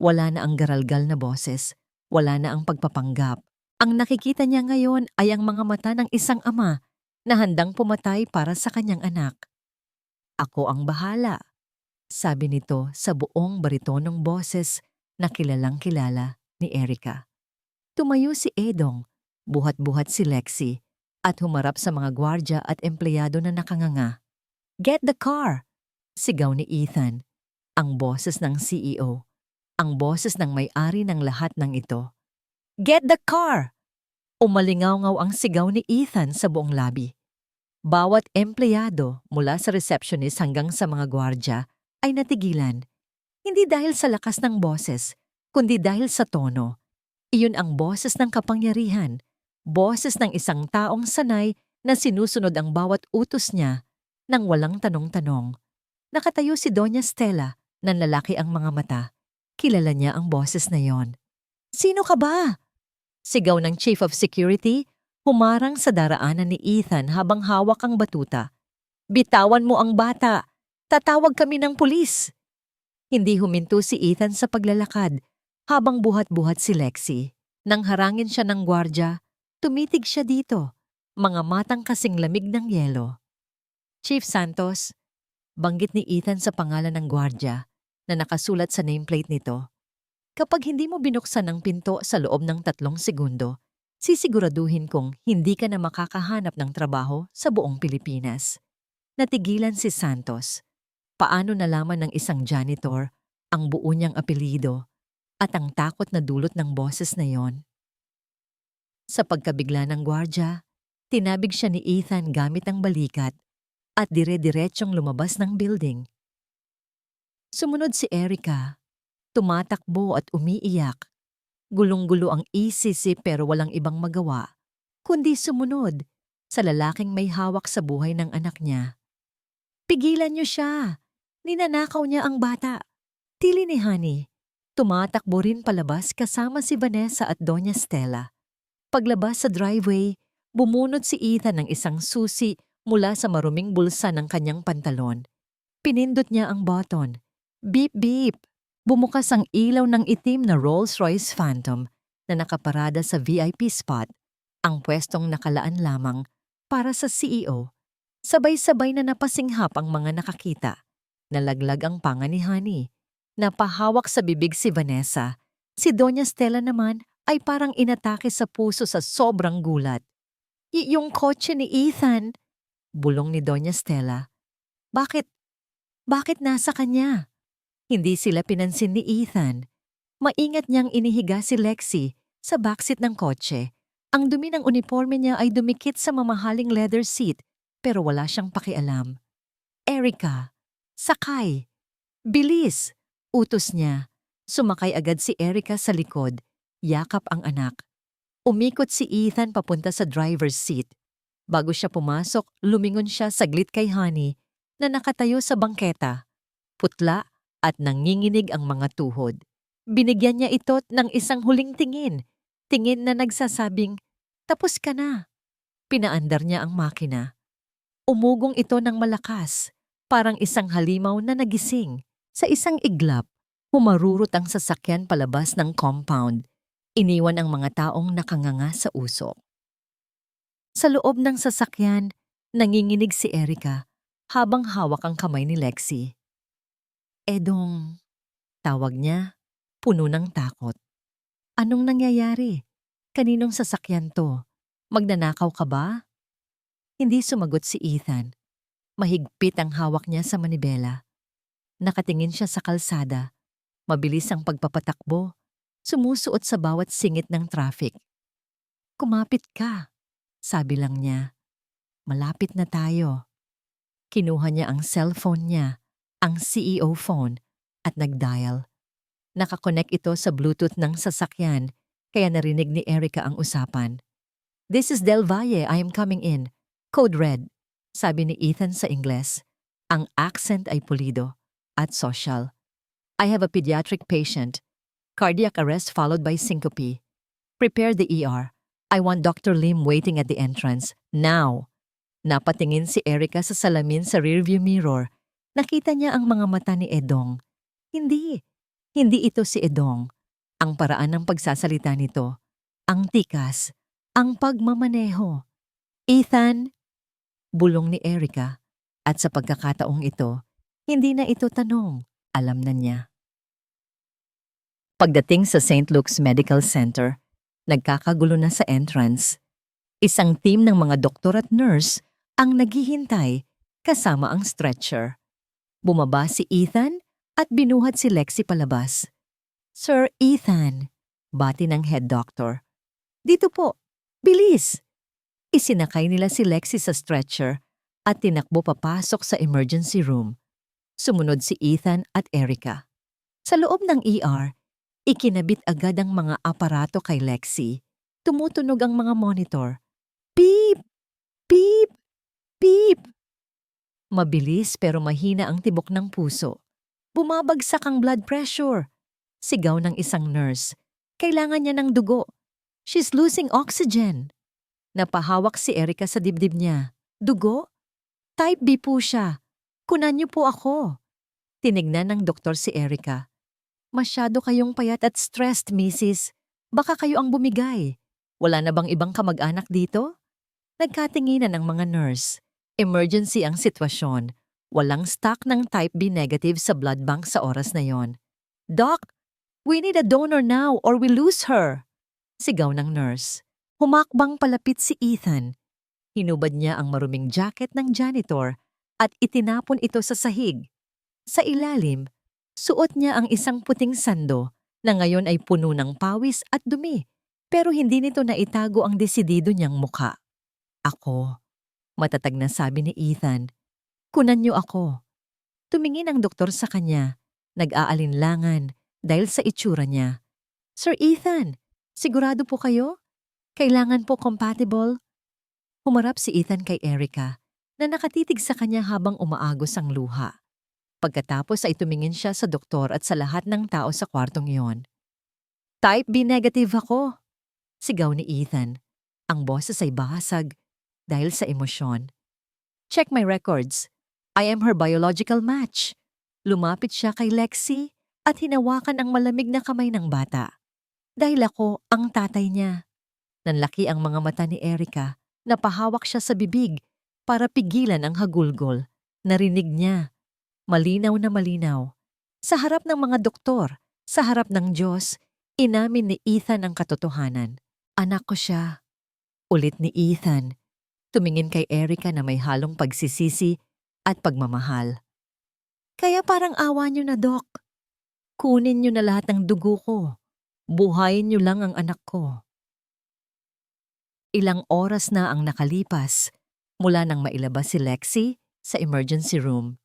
Wala na ang garalgal na boses. Wala na ang pagpapanggap. Ang nakikita niya ngayon ay ang mga mata ng isang ama na handang pumatay para sa kanyang anak. "Ako ang bahala," sabi nito sa buong baritonong boses na kilalang kilala ni Erica. Tumayo si Edong, buhat-buhat si Lexie, at humarap sa mga gwardya at empleyado na nakanganga. "Get the car!" sigaw ni Ethan, ang boses ng CEO, ang boses ng may-ari ng lahat ng ito. "Get the car!" Umalingaw-ngaw ang sigaw ni Ethan sa buong labi. Bawat empleyado mula sa receptionist hanggang sa mga gwardya ay natigilan. Hindi dahil sa lakas ng boses, kundi dahil sa tono. Iyon ang boses ng kapangyarihan, boses ng isang taong sanay na sinusunod ang bawat utos niya nang walang tanong-tanong. Nakatayo si Doña Stella, nanlalaki ang mga mata. Kilala niya ang boses na yon. "Sino ka ba?" sigaw ng Chief of Security, humarang sa daraanan ni Ethan habang hawak ang batuta. "Bitawan mo ang bata! Tatawag kami ng pulis!" Hindi huminto si Ethan sa paglalakad habang buhat-buhat si Lexie. Nang harangin siya ng gwardya, tumitig siya dito, mga matang kasing lamig ng yelo. "Chief Santos," banggit ni Ethan sa pangalan ng gwardya na nakasulat sa nameplate nito. "Kapag hindi mo binuksan ang pinto sa loob ng 3 segundo, sisiguraduhin kong hindi ka na makakahanap ng trabaho sa buong Pilipinas." Natigilan si Santos. Paano nalaman ng isang janitor ang buo niyang apelyido at ang takot na dulot ng boses na yon? Sa pagkabigla ng gwardya, tinabig siya ni Ethan gamit ang balikat at dire-diretsyong lumabas ng building. Sumunod si Erica, tumatakbo at umiiyak. Gulong-gulo ang isisi pero walang ibang magawa, kundi sumunod sa lalaking may hawak sa buhay ng anak niya. "Pigilan niyo siya! Ninanakaw niya ang bata!" Tili ni Honey. Tumatakbo rin palabas kasama si Vanessa at Doña Stella. Paglabas sa driveway, bumunot si Ethan ng isang susi mula sa maruming bulsa ng kanyang pantalon. Pinindot niya ang button. Beep beep! Bumukas ang ilaw ng itim na Rolls-Royce Phantom na nakaparada sa VIP spot, ang pwestong nakalaan lamang para sa CEO. Sabay-sabay na napasinghap ang mga nakakita. Nalaglag ang panga ni Honey. Napahawak sa bibig si Vanessa. Si Doña Stella naman ay parang inatake sa puso sa sobrang gulat. Yung kotse ni Ethan," bulong ni Doña Stella. Bakit? Bakit nasa kanya?" Hindi sila pinansin ni Ethan. Maingat niyang inihiga si Lexie sa backseat ng kotse. Ang dumi ng uniforme niya ay dumikit sa mamahaling leather seat pero wala siyang pakialam. "Erica, sakay! Bilis!" utos niya. Sumakay agad si Erica sa likod. Yakap ang anak. Umikot si Ethan papunta sa driver's seat. Bago siya pumasok, lumingon siya saglit kay Honey na nakatayo sa bangketa. Putla at nanginginig ang mga tuhod. Binigyan niya ito ng isang huling tingin. Tingin na nagsasabing, "Tapos ka na." Pinaandar niya ang makina. Umugong ito ng malakas, parang isang halimaw na nagising. Sa isang iglap, humarurot ang sasakyan palabas ng compound. Iniwan ang mga taong nakanganga sa usok. Sa loob ng sasakyan, Nanginginig si Erica habang hawak ang kamay ni Lexi. Edong, tawag niya, puno ng takot. Anong nangyayari? Kaninong sasakyan to? Magnanakaw ka ba? Hindi sumagot si Ethan. Mahigpit ang hawak niya sa manibela. Nakatingin siya sa kalsada. Mabilis ang pagpapatakbo. Sumusuot sa bawat singit ng traffic. Kumapit ka, sabi lang niya. Malapit na tayo. Kinuha niya ang cellphone niya, ang CEO phone, at nag-dial. Nakakonect ito sa Bluetooth ng sasakyan, kaya narinig ni Erica ang usapan. This is Del Valle, I am coming in. Code red, sabi ni Ethan sa Ingles. Ang accent ay pulido at social. I have a pediatric patient. Cardiac arrest followed by syncope. Prepare the ER. I want Dr. Lim waiting at the entrance. Now! Napatingin si Erica sa salamin sa rearview mirror. Nakita niya ang mga mata ni Edong. Hindi ito si Edong. Ang paraan ng pagsasalita nito, ang tikas, ang pagmamaneho. Ethan, bulong ni Erica. At sa pagkakataong ito, hindi na ito tanong, alam na niya. Pagdating sa St. Luke's Medical Center, nagkakagulo na sa entrance. Isang team ng mga doktor at nurse ang naghihintay kasama ang stretcher. Bumaba si Ethan at binuhat si Lexi palabas. Sir Ethan, bati ng head doctor. Dito po, bilis! Isinakay nila si Lexi sa stretcher at tinakbo papasok sa emergency room. Sumunod si Ethan at Erica. Sa loob ng ER, ikinabit agad ang mga aparato kay Lexi. Tumutunog ang mga monitor. Beep! Beep! Beep! Mabilis pero mahina ang tibok ng puso. Bumabagsak ang blood pressure. Sigaw ng isang nurse. Kailangan niya ng dugo. She's losing oxygen. Napahawak si Erica sa dibdib niya. Dugo? Type B po siya. Kunan niyo po ako. Tinignan ng doktor si Erica. Masyado kayong payat at stressed, Mrs. Baka kayo ang bumigay. Wala na bang ibang kamag-anak dito? Nagkatinginan ang mga nurse. Emergency ang sitwasyon. Walang stock ng type B negative sa blood bank sa oras na yon. Doc, we need a donor now or we lose her. Sigaw ng nurse. Humakbang palapit si Ethan. Hinubad niya ang maruming jacket ng janitor at itinapon ito sa sahig. Sa ilalim, suot niya ang isang puting sando na ngayon ay puno ng pawis at dumi, pero hindi nito naitago ang desidido niyang mukha. Ako, matatag na sabi ni Ethan. Kunan niyo ako. Tumingin ang doktor sa kanya, nag-aalinlangan dahil sa itsura niya. Sir Ethan, sigurado po kayo? Kailangan po compatible? Humarap si Ethan kay Erica na nakatitig sa kanya habang umaagos ang luha. Pagkatapos ay tumingin siya sa doktor at sa lahat ng tao sa kwartong iyon. Type B negative ako, sigaw ni Ethan. Ang boses ay basag dahil sa emosyon. Check my records. I am her biological match. Lumapit siya kay Lexi at hinawakan ang malamig na kamay ng bata. Dahil ako ang tatay niya. Nanlaki ang mga mata ni Erica. Napahawak siya sa bibig para pigilan ang hagulgol. Narinig niya. Malinaw na malinaw. Sa harap ng mga doktor, sa harap ng Diyos, inamin ni Ethan ang katotohanan. Anak ko siya. Ulit ni Ethan. Tumingin kay Erica na may halong pagsisisi at pagmamahal. Kaya parang awa niyo na, Doc. Kunin niyo na lahat ng dugo ko. Buhayin niyo lang ang anak ko. Ilang oras na ang nakalipas mula nang mailabas si Lexi sa emergency room.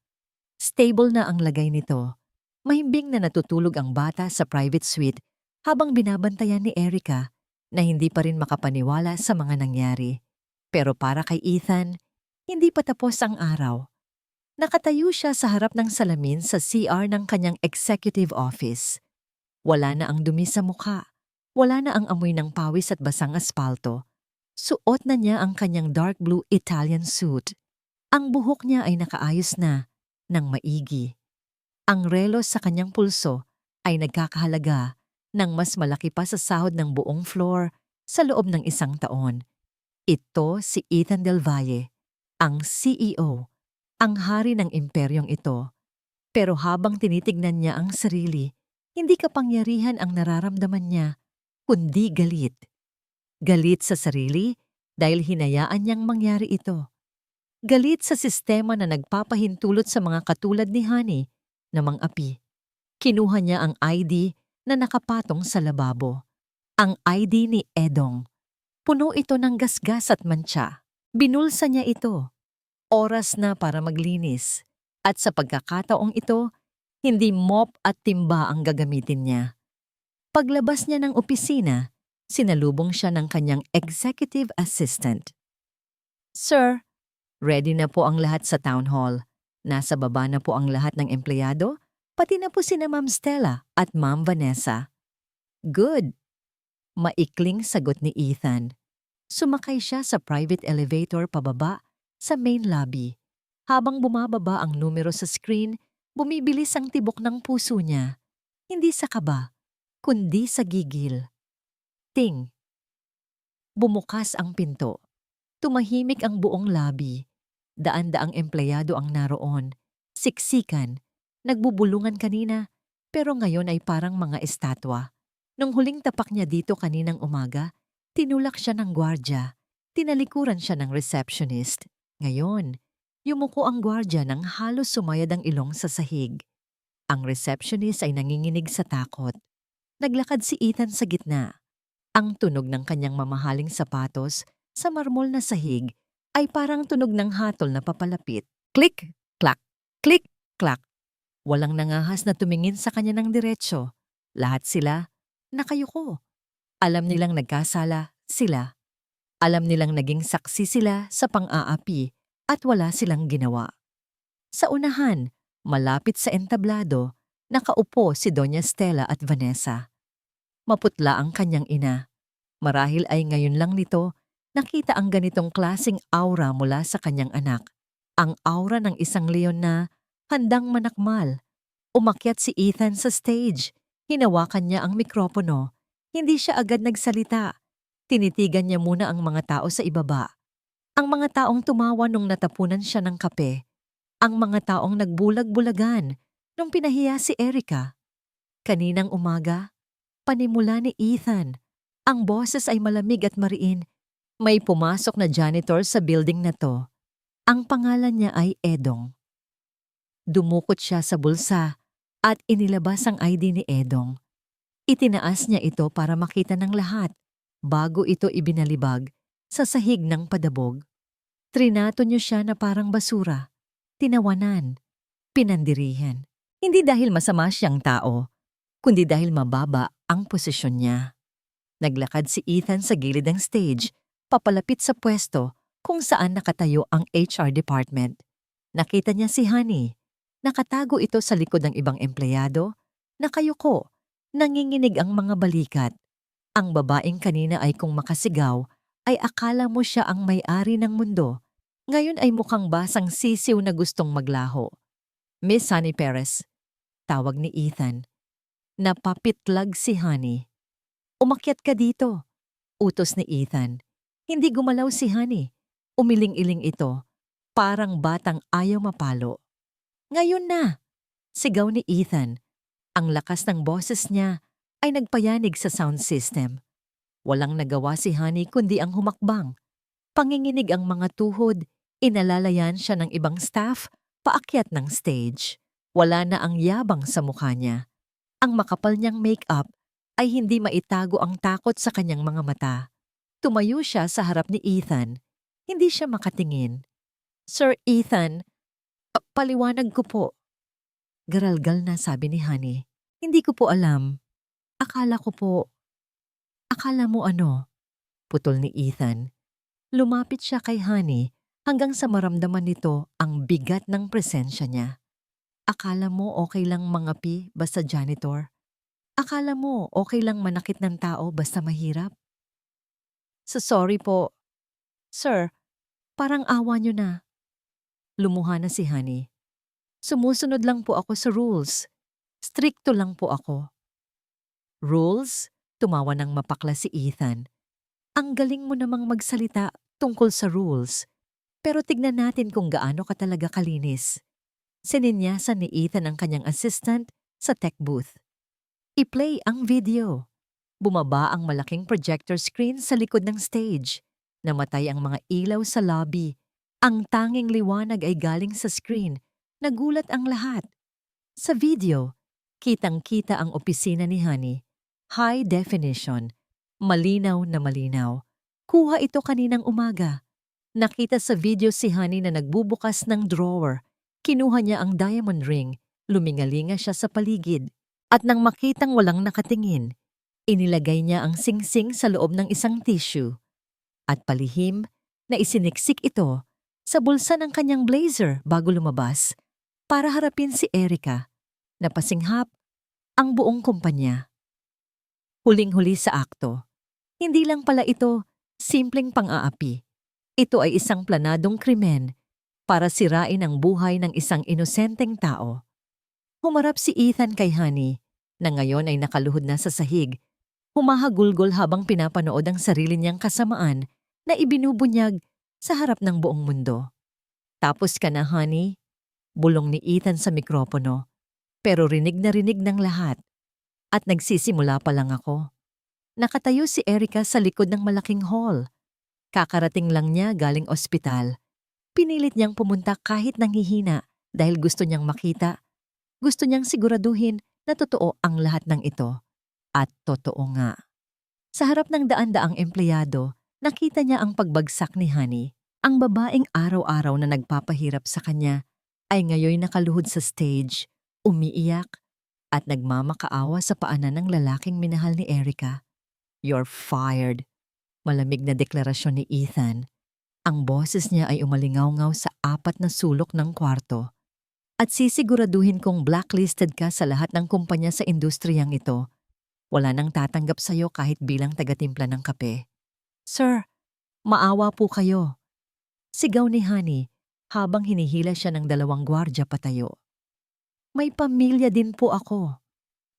Stable na ang lagay nito. Mahimbing na natutulog ang bata sa private suite habang binabantayan ni Erica na hindi pa rin makapaniwala sa mga nangyari. Pero para kay Ethan, hindi pa tapos ang araw. Nakatayo siya sa harap ng salamin sa CR ng kanyang executive office. Wala na ang dumi sa mukha. Wala na ang amoy ng pawis at basang aspalto. Suot na niya ang kanyang dark blue Italian suit. Ang buhok niya ay nakaayos na, ng maigi. Ang relos sa kanyang pulso ay nagkakahalaga ng mas malaki pa sa sahod ng buong floor sa loob ng isang taon. Ito si Ethan Del Valle. ang CEO, ang hari ng imperyong ito. Pero habang tinitignan niya ang sarili, hindi kapangyarihan ang nararamdaman niya, kundi galit. Galit sa sarili dahil hinayaan niyang mangyari ito. Galit sa sistema na nagpapahintulot sa mga katulad ni Honey na mang-api. Kinuha niya ang ID na nakapatong sa lababo. Ang ID ni Edong. Puno ito ng gasgas at mantsa. Binulsa niya ito. Oras na para maglinis. At sa pagkakataong ito, hindi mop at timba ang gagamitin niya. Paglabas niya ng opisina, sinalubong siya ng kanyang executive assistant. Sir, ready na po ang lahat sa town hall. Nasa baba na po ang lahat ng empleyado, pati na po sina Ma'am Stella at Ma'am Vanessa. Good. Maikling sagot ni Ethan. Sumakay siya sa private elevator pababa sa main lobby. Habang bumababa ang numero sa screen, bumibilis ang tibok ng puso niya. Hindi sa kaba, kundi sa gigil. Ting. Bumukas ang pinto. Tumahimik ang buong lobby. Daan-daang empleyado ang naroon. Siksikan. Nagbubulungan kanina, pero ngayon ay parang mga estatwa. Nung huling tapak niya dito kaninang umaga, tinulak siya ng gwardya. Tinalikuran siya ng receptionist. Ngayon, yumuko ang gwardya nang halos sumayad ang ilong sa sahig. Ang receptionist ay nanginginig sa takot. Naglakad si Ethan sa gitna. Ang tunog ng kanyang mamahaling sapatos sa marmol na sahig ay parang tunog ng hatol na papalapit. Click, clack, click, clack. Walang nangahas na tumingin sa kanya ng diretsyo. Lahat sila nakayuko. Alam nilang nagkasala sila. Alam nilang naging saksi sila sa pang-aapi at wala silang ginawa. Sa unahan, malapit sa entablado, nakaupo si Doña Stella at Vanessa. Maputla ang kanyang ina. Marahil ay ngayon lang nito nakita ang ganitong klasing aura mula sa kanyang anak. Ang aura ng isang leon na handang manakmal. Umakyat si Ethan sa stage. Hinawakan niya ang mikropono. Hindi siya agad nagsalita. Tinitigan niya muna ang mga tao sa ibaba. Ang mga taong tumawa nung natapunan siya ng kape. Ang mga taong nagbulag-bulagan nung pinahiya si Erica. Kaninang umaga, panimula ni Ethan. Ang boses ay malamig at mariin. May pumasok na janitor sa building na to. Ang pangalan niya ay Edong. Dumukot siya sa bulsa at inilabas ang ID ni Edong. Itinaas niya ito para makita ng lahat bago ito ibinalibag sa sahig ng padabog. Trinato niyo siya na parang basura. Tinawanan. Pinandirihan. Hindi dahil masama siyang tao, kundi dahil mababa ang posisyon niya. Naglakad si Ethan sa gilid ng stage, papalapit sa pwesto kung saan nakatayo ang HR department. Nakita niya si Honey. Nakatago ito sa likod ng ibang empleyado. Nakayuko. Nanginginig ang mga balikat. Ang babaeng kanina ay kung makasigaw, ay akala mo siya ang may-ari ng mundo. Ngayon ay mukhang basang sisiw na gustong maglaho. Miss Honey Perez, tawag ni Ethan. Napapitlag si Honey. Umakyat ka dito, utos ni Ethan. Hindi gumalaw si Honey. Umiling-iling ito, parang batang ayaw mapalo. Ngayon na, sigaw ni Ethan. Ang lakas ng boses niya ay nagpayanig sa sound system. Walang nagawa si Honey kundi ang humakbang. Panginginig ang mga tuhod, inalalayan siya ng ibang staff, paakyat ng stage. Wala na ang yabang sa mukha niya. Ang makapal niyang make-up ay hindi maitago ang takot sa kanyang mga mata. Tumayo siya sa harap ni Ethan. Hindi siya makatingin. Sir Ethan, paliwanag ko po. Garalgal na sabi ni Honey. Hindi ko po alam. Akala ko po. Akala mo ano? Putol ni Ethan. Lumapit siya kay Honey hanggang sa maramdaman nito ang bigat ng presensya niya. Akala mo okay lang mangapi basta janitor? Akala mo okay lang manakit ng tao basta mahirap? Sorry po. Sir, parang awa niyo na. Lumuha na si Honey. Sumusunod lang po ako sa rules. Strikto lang po ako. Rules? Tumawa ng mapakla si Ethan. Ang galing mo namang magsalita tungkol sa rules. Pero tignan natin kung gaano ka talaga kalinis. Sininyasan ni Ethan ang kanyang assistant sa tech booth. I-play ang video. Bumaba ang malaking projector screen sa likod ng stage. Namatay ang mga ilaw sa lobby. Ang tanging liwanag ay galing sa screen. Nagulat ang lahat. Sa video, kitang-kita ang opisina ni Honey. High definition. Malinaw na malinaw. Kuha ito kaninang umaga. Nakita sa video si Honey na nagbubukas ng drawer. Kinuha niya ang diamond ring. Lumingalinga siya sa paligid. At nang makitang walang nakatingin, inilagay niya ang singsing sa loob ng isang tissue. At palihim na isiniksik ito sa bulsa ng kanyang blazer bago lumabas para harapin si Erica. Napasinghap ang buong kumpanya. Huling-huli sa akto. Hindi lang pala ito simpleng pang-aapi. Ito ay isang planadong krimen para sirain ang buhay ng isang inosenteng tao. Humarap si Ethan kay Honey, na ngayon ay nakaluhod na sa sahig. Humahagulgol habang pinapanood ang sarili niyang kasamaan na ibinubunyag sa harap ng buong mundo. Tapos ka na, Honey? Bulong ni Ethan sa mikropono. Pero rinig na rinig ng lahat. At nagsisimula pa lang ako. Nakatayo si Erica sa likod ng malaking hall. Kakarating lang niya galing ospital. Pinilit niyang pumunta kahit nanghihina dahil gusto niyang makita. Gusto niyang siguraduhin na totoo ang lahat ng ito. At totoo nga. Sa harap ng daan-daang empleyado, nakita niya ang pagbagsak ni Honey. Ang babaeng araw-araw na nagpapahirap sa kanya ay ngayon nakaluhod sa stage, umiiyak, at nagmamakaawa sa paanan ng lalaking minahal ni Erica. "You're fired." Malamig na deklarasyon ni Ethan. Ang boses niya ay umalingaw-ngaw sa apat na sulok ng kwarto. At sisiguraduhin kong blacklisted ka sa lahat ng kumpanya sa industriyang ito. Wala nang tatanggap sa'yo kahit bilang tagatimpla ng kape. "Sir, maawa po kayo." Sigaw ni Honey habang hinihila siya ng 2 gwardya patayo. "May pamilya din po ako."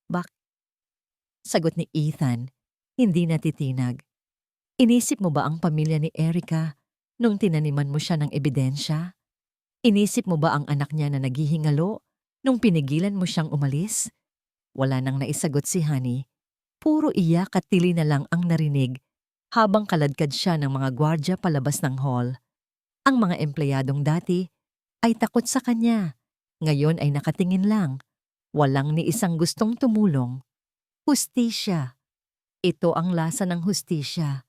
"Bak?" Sagot ni Ethan, hindi natitinag. "Inisip mo ba ang pamilya ni Erica nung tinaniman mo siya ng ebidensya? Inisip mo ba ang anak niya na naghihingalo nung pinigilan mo siyang umalis?" Wala nang naisagot si Honey. Puro iyak at tili na lang ang narinig habang kaladkad siya ng mga gwardya palabas ng hall. Ang mga empleyadong dati ay takot sa kanya. Ngayon ay nakatingin lang. Walang ni isang gustong tumulong. Hustisya. Ito ang lasa ng hustisya.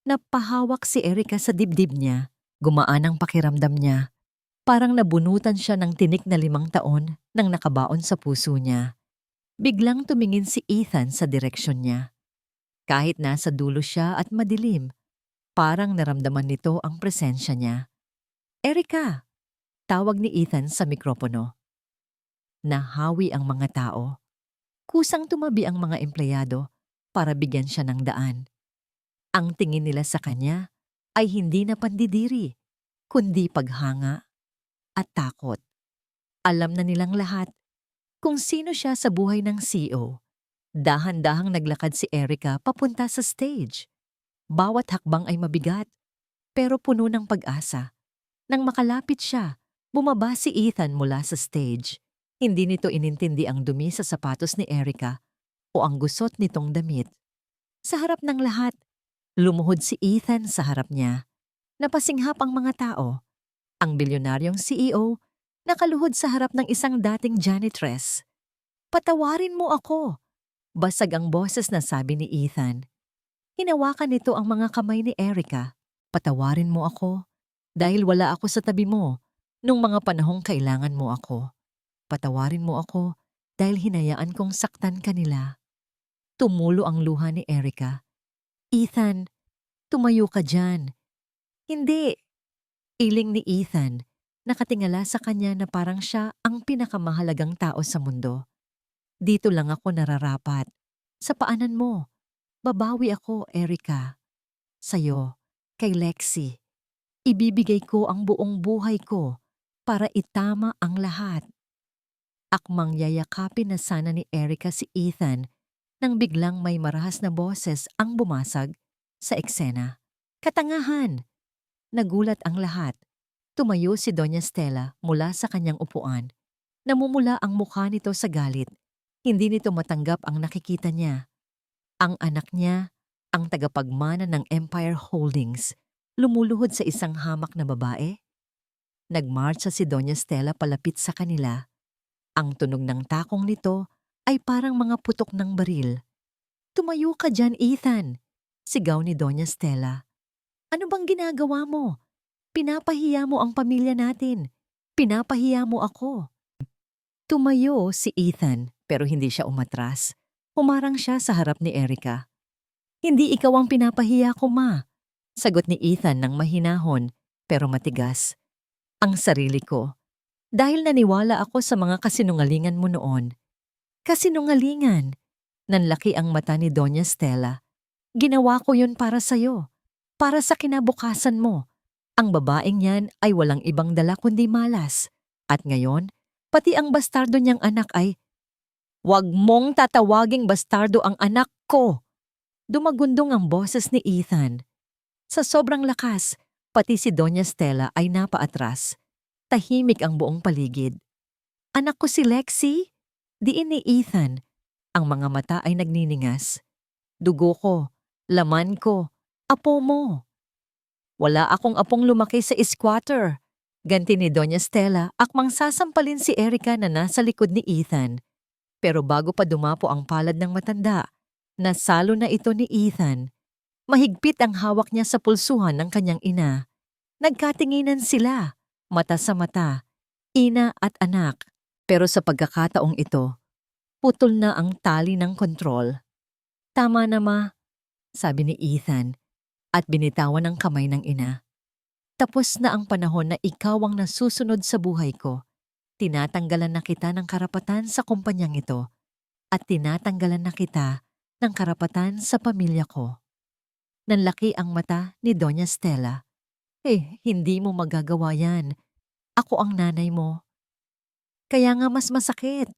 Napahawak si Erica sa dibdib niya. Gumaan ang pakiramdam niya. Parang nabunutan siya ng tinik na 5 taon nang nakabaon sa puso niya. Biglang tumingin si Ethan sa direksyon niya. Kahit nasa dulo siya at madilim, parang naramdaman nito ang presensya niya. "Erica!" Tawag ni Ethan sa mikropono. Nahawi ang mga tao. Kusang tumabi ang mga empleyado para bigyan siya ng daan. Ang tingin nila sa kanya ay hindi na pandidiri, kundi paghanga at takot. Alam na nilang lahat kung sino siya sa buhay ng CEO. Dahan-dahang naglakad si Erica papunta sa stage. Bawat hakbang ay mabigat, pero puno ng pag-asa. Nang makalapit siya, bumaba si Ethan mula sa stage. Hindi nito inintindi ang dumi sa sapatos ni Erica o ang gusot nitong damit. Sa harap ng lahat, lumuhod si Ethan sa harap niya. Napasinghap ang mga tao. Ang bilyonaryong CEO nakaluhod sa harap ng isang dating janitress. "Patawarin mo ako!" Basag ang boses na sabi ni Ethan. Hinawakan nito ang mga kamay ni Erica. "Patawarin mo ako dahil wala ako sa tabi mo nung mga panahong kailangan mo ako. Patawarin mo ako dahil hinayaan kong saktan ka nila." Tumulo ang luha ni Erica. "Ethan, tumayo ka dyan." "Hindi." Iling ni Ethan, nakatingala sa kanya na parang siya ang pinakamahalagang tao sa mundo. "Dito lang ako nararapat. Sa paanan mo. Babawi ako, Erica. Sa'yo, kay Lexi. Ibibigay ko ang buong buhay ko para itama ang lahat." Akmang yayakapin na sana ni Erica si Ethan nang biglang may marahas na boses ang bumasag sa eksena. "Katangahan!" Nagulat ang lahat. Tumayo si Doña Stella mula sa kanyang upuan. Namumula ang mukha nito sa galit. Hindi nito matanggap ang nakikita niya. Ang anak niya, ang tagapagmana ng Empire Holdings, lumuluhod sa isang hamak na babae. Nagmarcha si Doña Stella palapit sa kanila. Ang tunog ng takong nito ay parang mga putok ng baril. "Tumayo ka dyan, Ethan!" Sigaw ni Doña Stella. "Ano bang ginagawa mo? Pinapahiya mo ang pamilya natin. Pinapahiya mo ako." Tumayo si Ethan pero hindi siya umatras. Humarang siya sa harap ni Erica. "Hindi ikaw ang pinapahiya ko, Ma." Sagot ni Ethan ng mahinahon pero matigas. "Ang sarili ko. Dahil naniwala ako sa mga kasinungalingan mo noon." "Kasinungalingan?" Nanlaki ang mata ni Doña Stella. "Ginawa ko yun para sa'yo. Para sa kinabukasan mo. Ang babaeng yan ay walang ibang dala kundi malas. At ngayon, pati ang bastardo niyang anak ay..." "Huwag mong tatawaging bastardo ang anak ko!" Dumagundong ang boses ni Ethan. Sa sobrang lakas, pati si Doña Stella ay napaatras. Tahimik ang buong paligid. "Anak ko si Lexi?" Diin ni Ethan. Ang mga mata ay nagniningas. "Dugo ko, laman ko, apo mo." "Wala akong apong lumaki sa squatter." Ganti ni Doña Stella akmang sasampalin si Erica na nasa likod ni Ethan. Pero bago pa dumapo ang palad ng matanda, nasalo na ito ni Ethan. Mahigpit ang hawak niya sa pulsuhan ng kanyang ina. Nagkatinginan sila, mata sa mata, ina at anak. Pero sa pagkakataong ito, putol na ang tali ng kontrol. "Tama na, Ma," sabi ni Ethan at binitawan ang kamay ng ina. "Tapos na ang panahon na ikaw ang nasusunod sa buhay ko. Tinatanggalan na kita ng karapatan sa kumpanyang ito at tinatanggalan na kita ng karapatan sa pamilya ko." Nanlaki ang mata ni Doña Stella. Hindi mo magagawa yan. Ako ang nanay mo." "Kaya nga mas masakit,"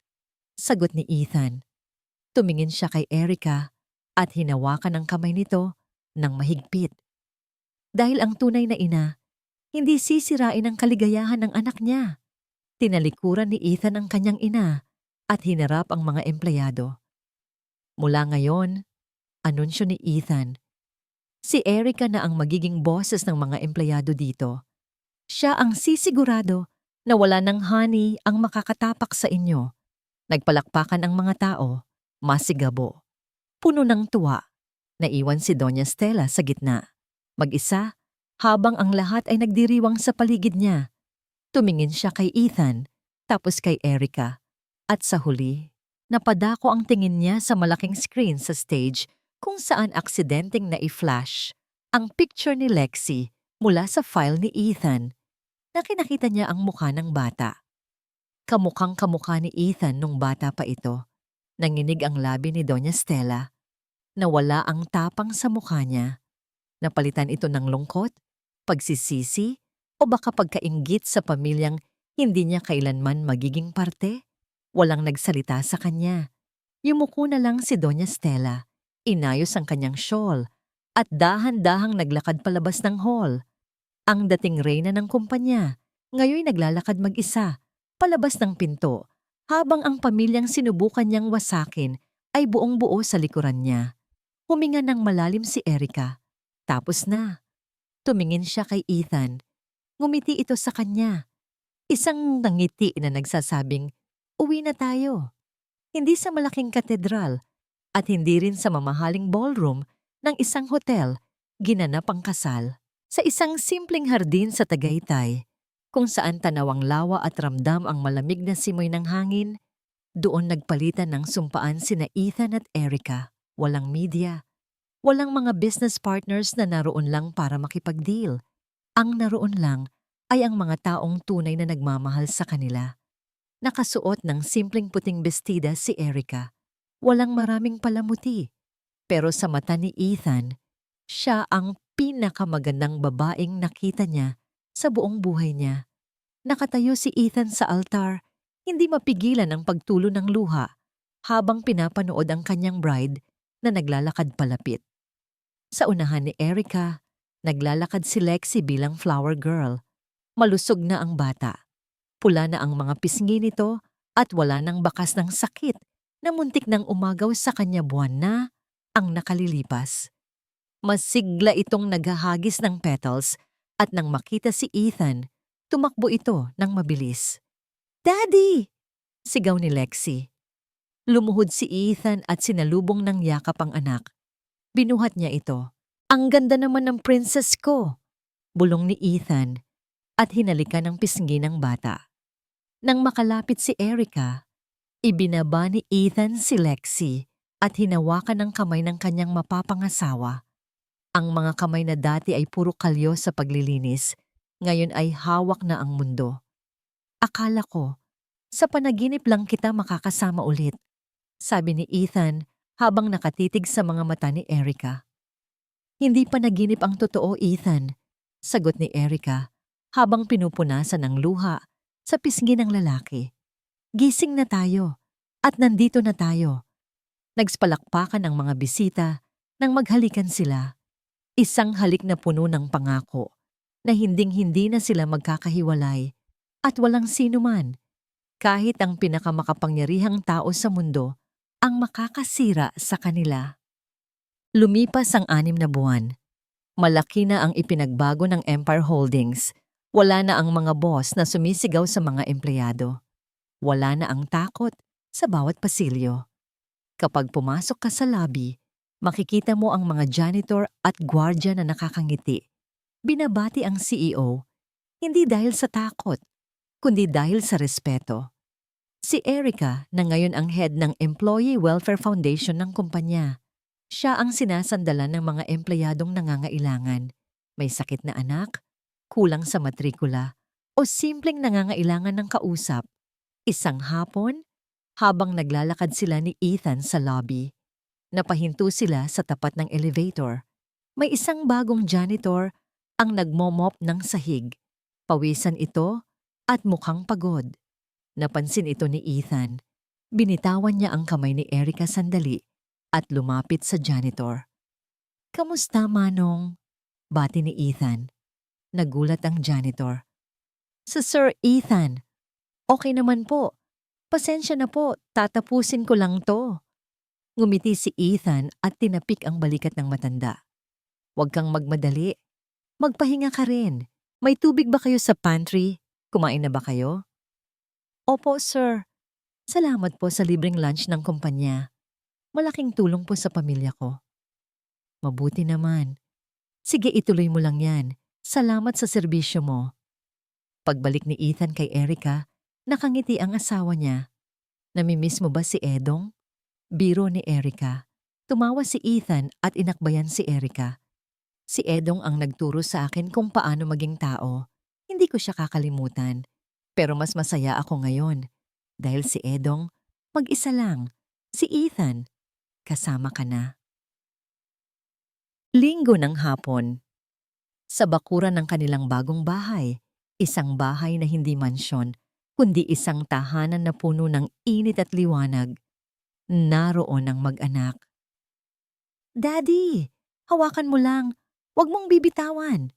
sagot ni Ethan. Tumingin siya kay Erica at hinawakan ang kamay nito ng mahigpit. Dahil ang tunay na ina, hindi sisirain ang kaligayahan ng anak niya. Tinalikuran ni Ethan ang kanyang ina at hinarap ang mga empleyado. "Mula ngayon," anunsyo ni Ethan, "si Erica na ang magiging boses ng mga empleyado dito. Siya ang sisigurado na wala ng honey ang makakatapak sa inyo." Nagpalakpakan ang mga tao, masigabo. Puno ng tuwa. Naiwan si Doña Stella sa gitna. Mag-isa, habang ang lahat ay nagdiriwang sa paligid niya. Tumingin siya kay Ethan, tapos kay Erica. At sa huli, napadako ang tingin niya sa malaking screen sa stage kung saan aksidenteng na-i-flash ang picture ni Lexi mula sa file ni Ethan. Nakita niya ang mukha ng bata. Kamukhang kamukha ni Ethan nung bata pa ito. Nanginig ang labi ni Doña Stella. Nawala ang tapang sa mukha niya. Napalitan ito ng lungkot, pagsisisi, o baka pagkainggit sa pamilyang hindi niya kailanman magiging parte. Walang nagsalita sa kanya. Yumuko na lang si Doña Stella. Inayos ang kanyang shawl at dahan-dahang naglakad palabas ng hall. Ang dating reyna ng kumpanya, ngayoy naglalakad mag-isa, palabas ng pinto, habang ang pamilyang sinubukan niyang wasakin ay buong-buo sa likuran niya. Huminga ng malalim si Erica. Tapos na. Tumingin siya kay Ethan. Ngumiti ito sa kanya. Isang nangiti na nagsasabing, "Uwi na tayo." Hindi sa malaking katedral at hindi rin sa mamahaling ballroom ng isang hotel, ginanap ang kasal. Sa isang simpleng hardin sa Tagaytay, kung saan tanawang lawa at ramdam ang malamig na simoy ng hangin, doon nagpalitan ng sumpaan sina Ethan at Erica. Walang media, walang mga business partners na naroon lang para makipag-deal. Ang naroon lang ay ang mga taong tunay na nagmamahal sa kanila. Nakasuot ng simpleng puting bestida si Erica. Walang maraming palamuti. Pero sa mata ni Ethan, siya ang pinakamagandang babaeng nakita niya sa buong buhay niya. Nakatayo si Ethan sa altar, hindi mapigilan ang pagtulo ng luha habang pinapanood ang kanyang bride na naglalakad palapit. Sa unahan ni Erica, naglalakad si Lexi bilang flower girl. Malusog na ang bata. Pula na ang mga pisngi nito at wala nang bakas ng sakit na muntik nang umagaw sa kanya buwan na ang nakalilipas. Masigla itong naghahagis ng petals at nang makita si Ethan, tumakbo ito ng mabilis. "Daddy!" sigaw ni Lexi. Lumuhod si Ethan at sinalubong ng yakap ang anak. Binuhat niya ito. "Ang ganda naman ng princess ko!" bulong ni Ethan at hinalikan ng pisngi ng bata. Nang makalapit si Erica, ibinaba ni Ethan si Lexi at hinawakan ng kamay ng kanyang mapapangasawa. Ang mga kamay na dati ay puro kalyo sa paglilinis, ngayon ay hawak na ang mundo. "Akala ko, sa panaginip lang kita makakasama ulit," sabi ni Ethan habang nakatitig sa mga mata ni Erica. "Hindi panaginip ang totoo, Ethan," sagot ni Erica habang pinupunasan ng luha sa pisngi ng lalaki. "Gising na tayo at nandito na tayo." Nagspalakpakan ang mga bisita nang maghalikan sila. Isang halik na puno ng pangako na hinding-hindi na sila magkakahiwalay at walang sino man, kahit ang pinakamakapangyarihang tao sa mundo, ang makakasira sa kanila. Lumipas ang 6 na buwan. Malaki na ang ipinagbago ng Empire Holdings. Wala na ang mga boss na sumisigaw sa mga empleyado. Wala na ang takot sa bawat pasilyo. Kapag pumasok ka sa lobby, makikita mo ang mga janitor at gwardya na nakakangiti. Binabati ang CEO, hindi dahil sa takot, kundi dahil sa respeto. Si Erica na ngayon ang head ng Employee Welfare Foundation ng kumpanya. Siya ang sinasandalan ng mga empleyadong nangangailangan. May sakit na anak, kulang sa matrikula, o simpleng nangangailangan ng kausap. Isang hapon, habang naglalakad sila ni Ethan sa lobby, napahinto sila sa tapat ng elevator. May isang bagong janitor ang nagmomop ng sahig. Pawisan ito at mukhang pagod. Napansin ito ni Ethan. Binitawan niya ang kamay ni Erica sandali at lumapit sa janitor. "Kamusta, Manong?" bati ni Ethan. Nagulat ang janitor. "Sa Sir Ethan, okay naman po. Pasensya na po, tatapusin ko lang to." Ngumiti si Ethan at tinapik ang balikat ng matanda. "Huwag kang magmadali. Magpahinga ka rin. May tubig ba kayo sa pantry? Kumain na ba kayo?" "Opo, sir. Salamat po sa libreng lunch ng kumpanya. Malaking tulong po sa pamilya ko." "Mabuti naman. Sige, ituloy mo lang yan. Salamat sa serbisyo mo." Pagbalik ni Ethan kay Erica, nakangiti ang asawa niya. "Namimiss mo ba si Edong?" Biro ni Erica. Tumawa si Ethan at inakbayan si Erica. "Si Edong ang nagturo sa akin kung paano maging tao. Hindi ko siya kakalimutan. Pero mas masaya ako ngayon. Dahil si Edong, mag-isa lang. Si Ethan, kasama ka na." Linggo ng hapon. Sa bakuran ng kanilang bagong bahay, isang bahay na hindi mansyon, kundi isang tahanan na puno ng init at liwanag, naroon ang mag-anak. "Daddy, hawakan mo lang. Huwag mong bibitawan."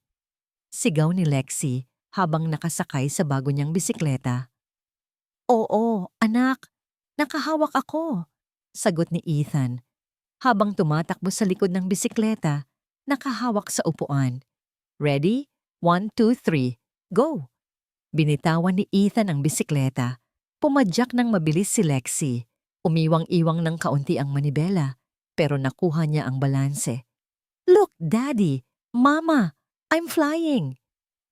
Sigaw ni Lexi habang nakasakay sa bago niyang bisikleta. "Oo, anak. Nakahawak ako," sagot ni Ethan. Habang tumatakbo sa likod ng bisikleta, nakahawak sa upuan. "Ready? 1, 2, 3, go!" Binitawan ni Ethan ang bisikleta. Pumadyak ng mabilis si Lexi. Umiwang-iwang ng kaunti ang manibela, pero nakuha niya ang balanse. "Look, Daddy! Mama! I'm flying!"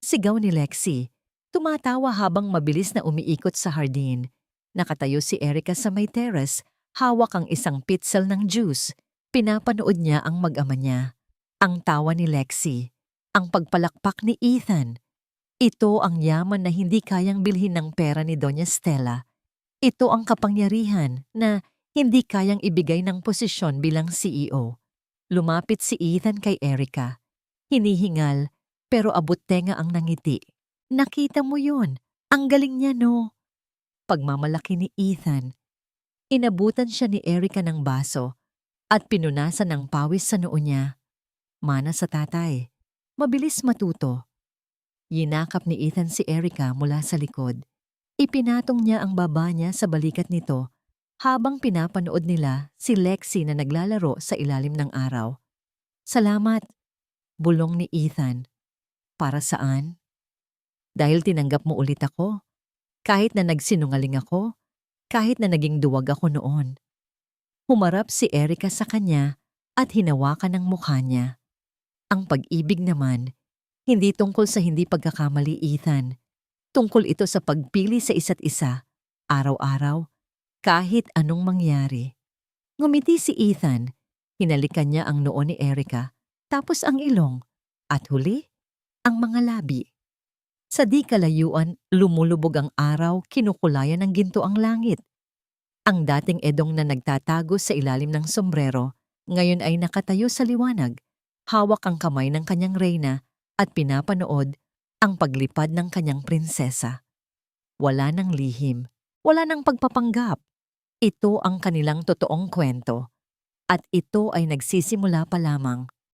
Sigaw ni Lexi. Tumatawa habang mabilis na umiikot sa hardin. Nakatayo si Erica sa may terrace, hawak ang isang pitzel ng juice. Pinapanood niya ang mag-ama niya. Ang tawa ni Lexi. Ang pagpalakpak ni Ethan. Ito ang yaman na hindi kayang bilhin ng pera ni Doña Stella. Ito ang kapangyarihan na hindi kayang ibigay ng posisyon bilang CEO. Lumapit si Ethan kay Erica. Hinihingal, pero abot tenga ang nangiti. "Nakita mo yun? Ang galing niya, no?" Pagmamalaki ni Ethan. Inabutan siya ni Erica ng baso at pinunasan ng pawis sa noo niya. Mana sa tatay. Mabilis matuto. Yinakap ni Ethan si Erica mula sa likod. Ipinatong niya ang baba niya sa balikat nito habang pinapanood nila si Lexi na naglalaro sa ilalim ng araw. Salamat, bulong ni Ethan. Para saan? Dahil tinanggap mo ulit ako. Kahit na nagsinungaling ako, kahit na naging duwag ako noon. Humarap si Erica sa kanya at hinawakan ang mukha niya. Ang pag-ibig naman, hindi tungkol sa hindi pagkakamali, Ethan. Tungkol ito sa pagpili sa isa't isa, araw-araw, kahit anong mangyari. Ngumiti si Ethan, hinalikan niya ang noo ni Erica, tapos ang ilong, at huli, ang mga labi. Sa di kalayuan, lumulubog ang araw, kinukulayan ng ginto ang langit. Ang dating Edong na nagtatago sa ilalim ng sombrero, ngayon ay nakatayo sa liwanag, hawak ang kamay ng kanyang reyna at pinapanood ang paglipad ng kanyang prinsesa. Wala nang lihim, wala nang pagpapanggap. Ito ang kanilang totoong kwento. At ito ay nagsisimula pa lamang.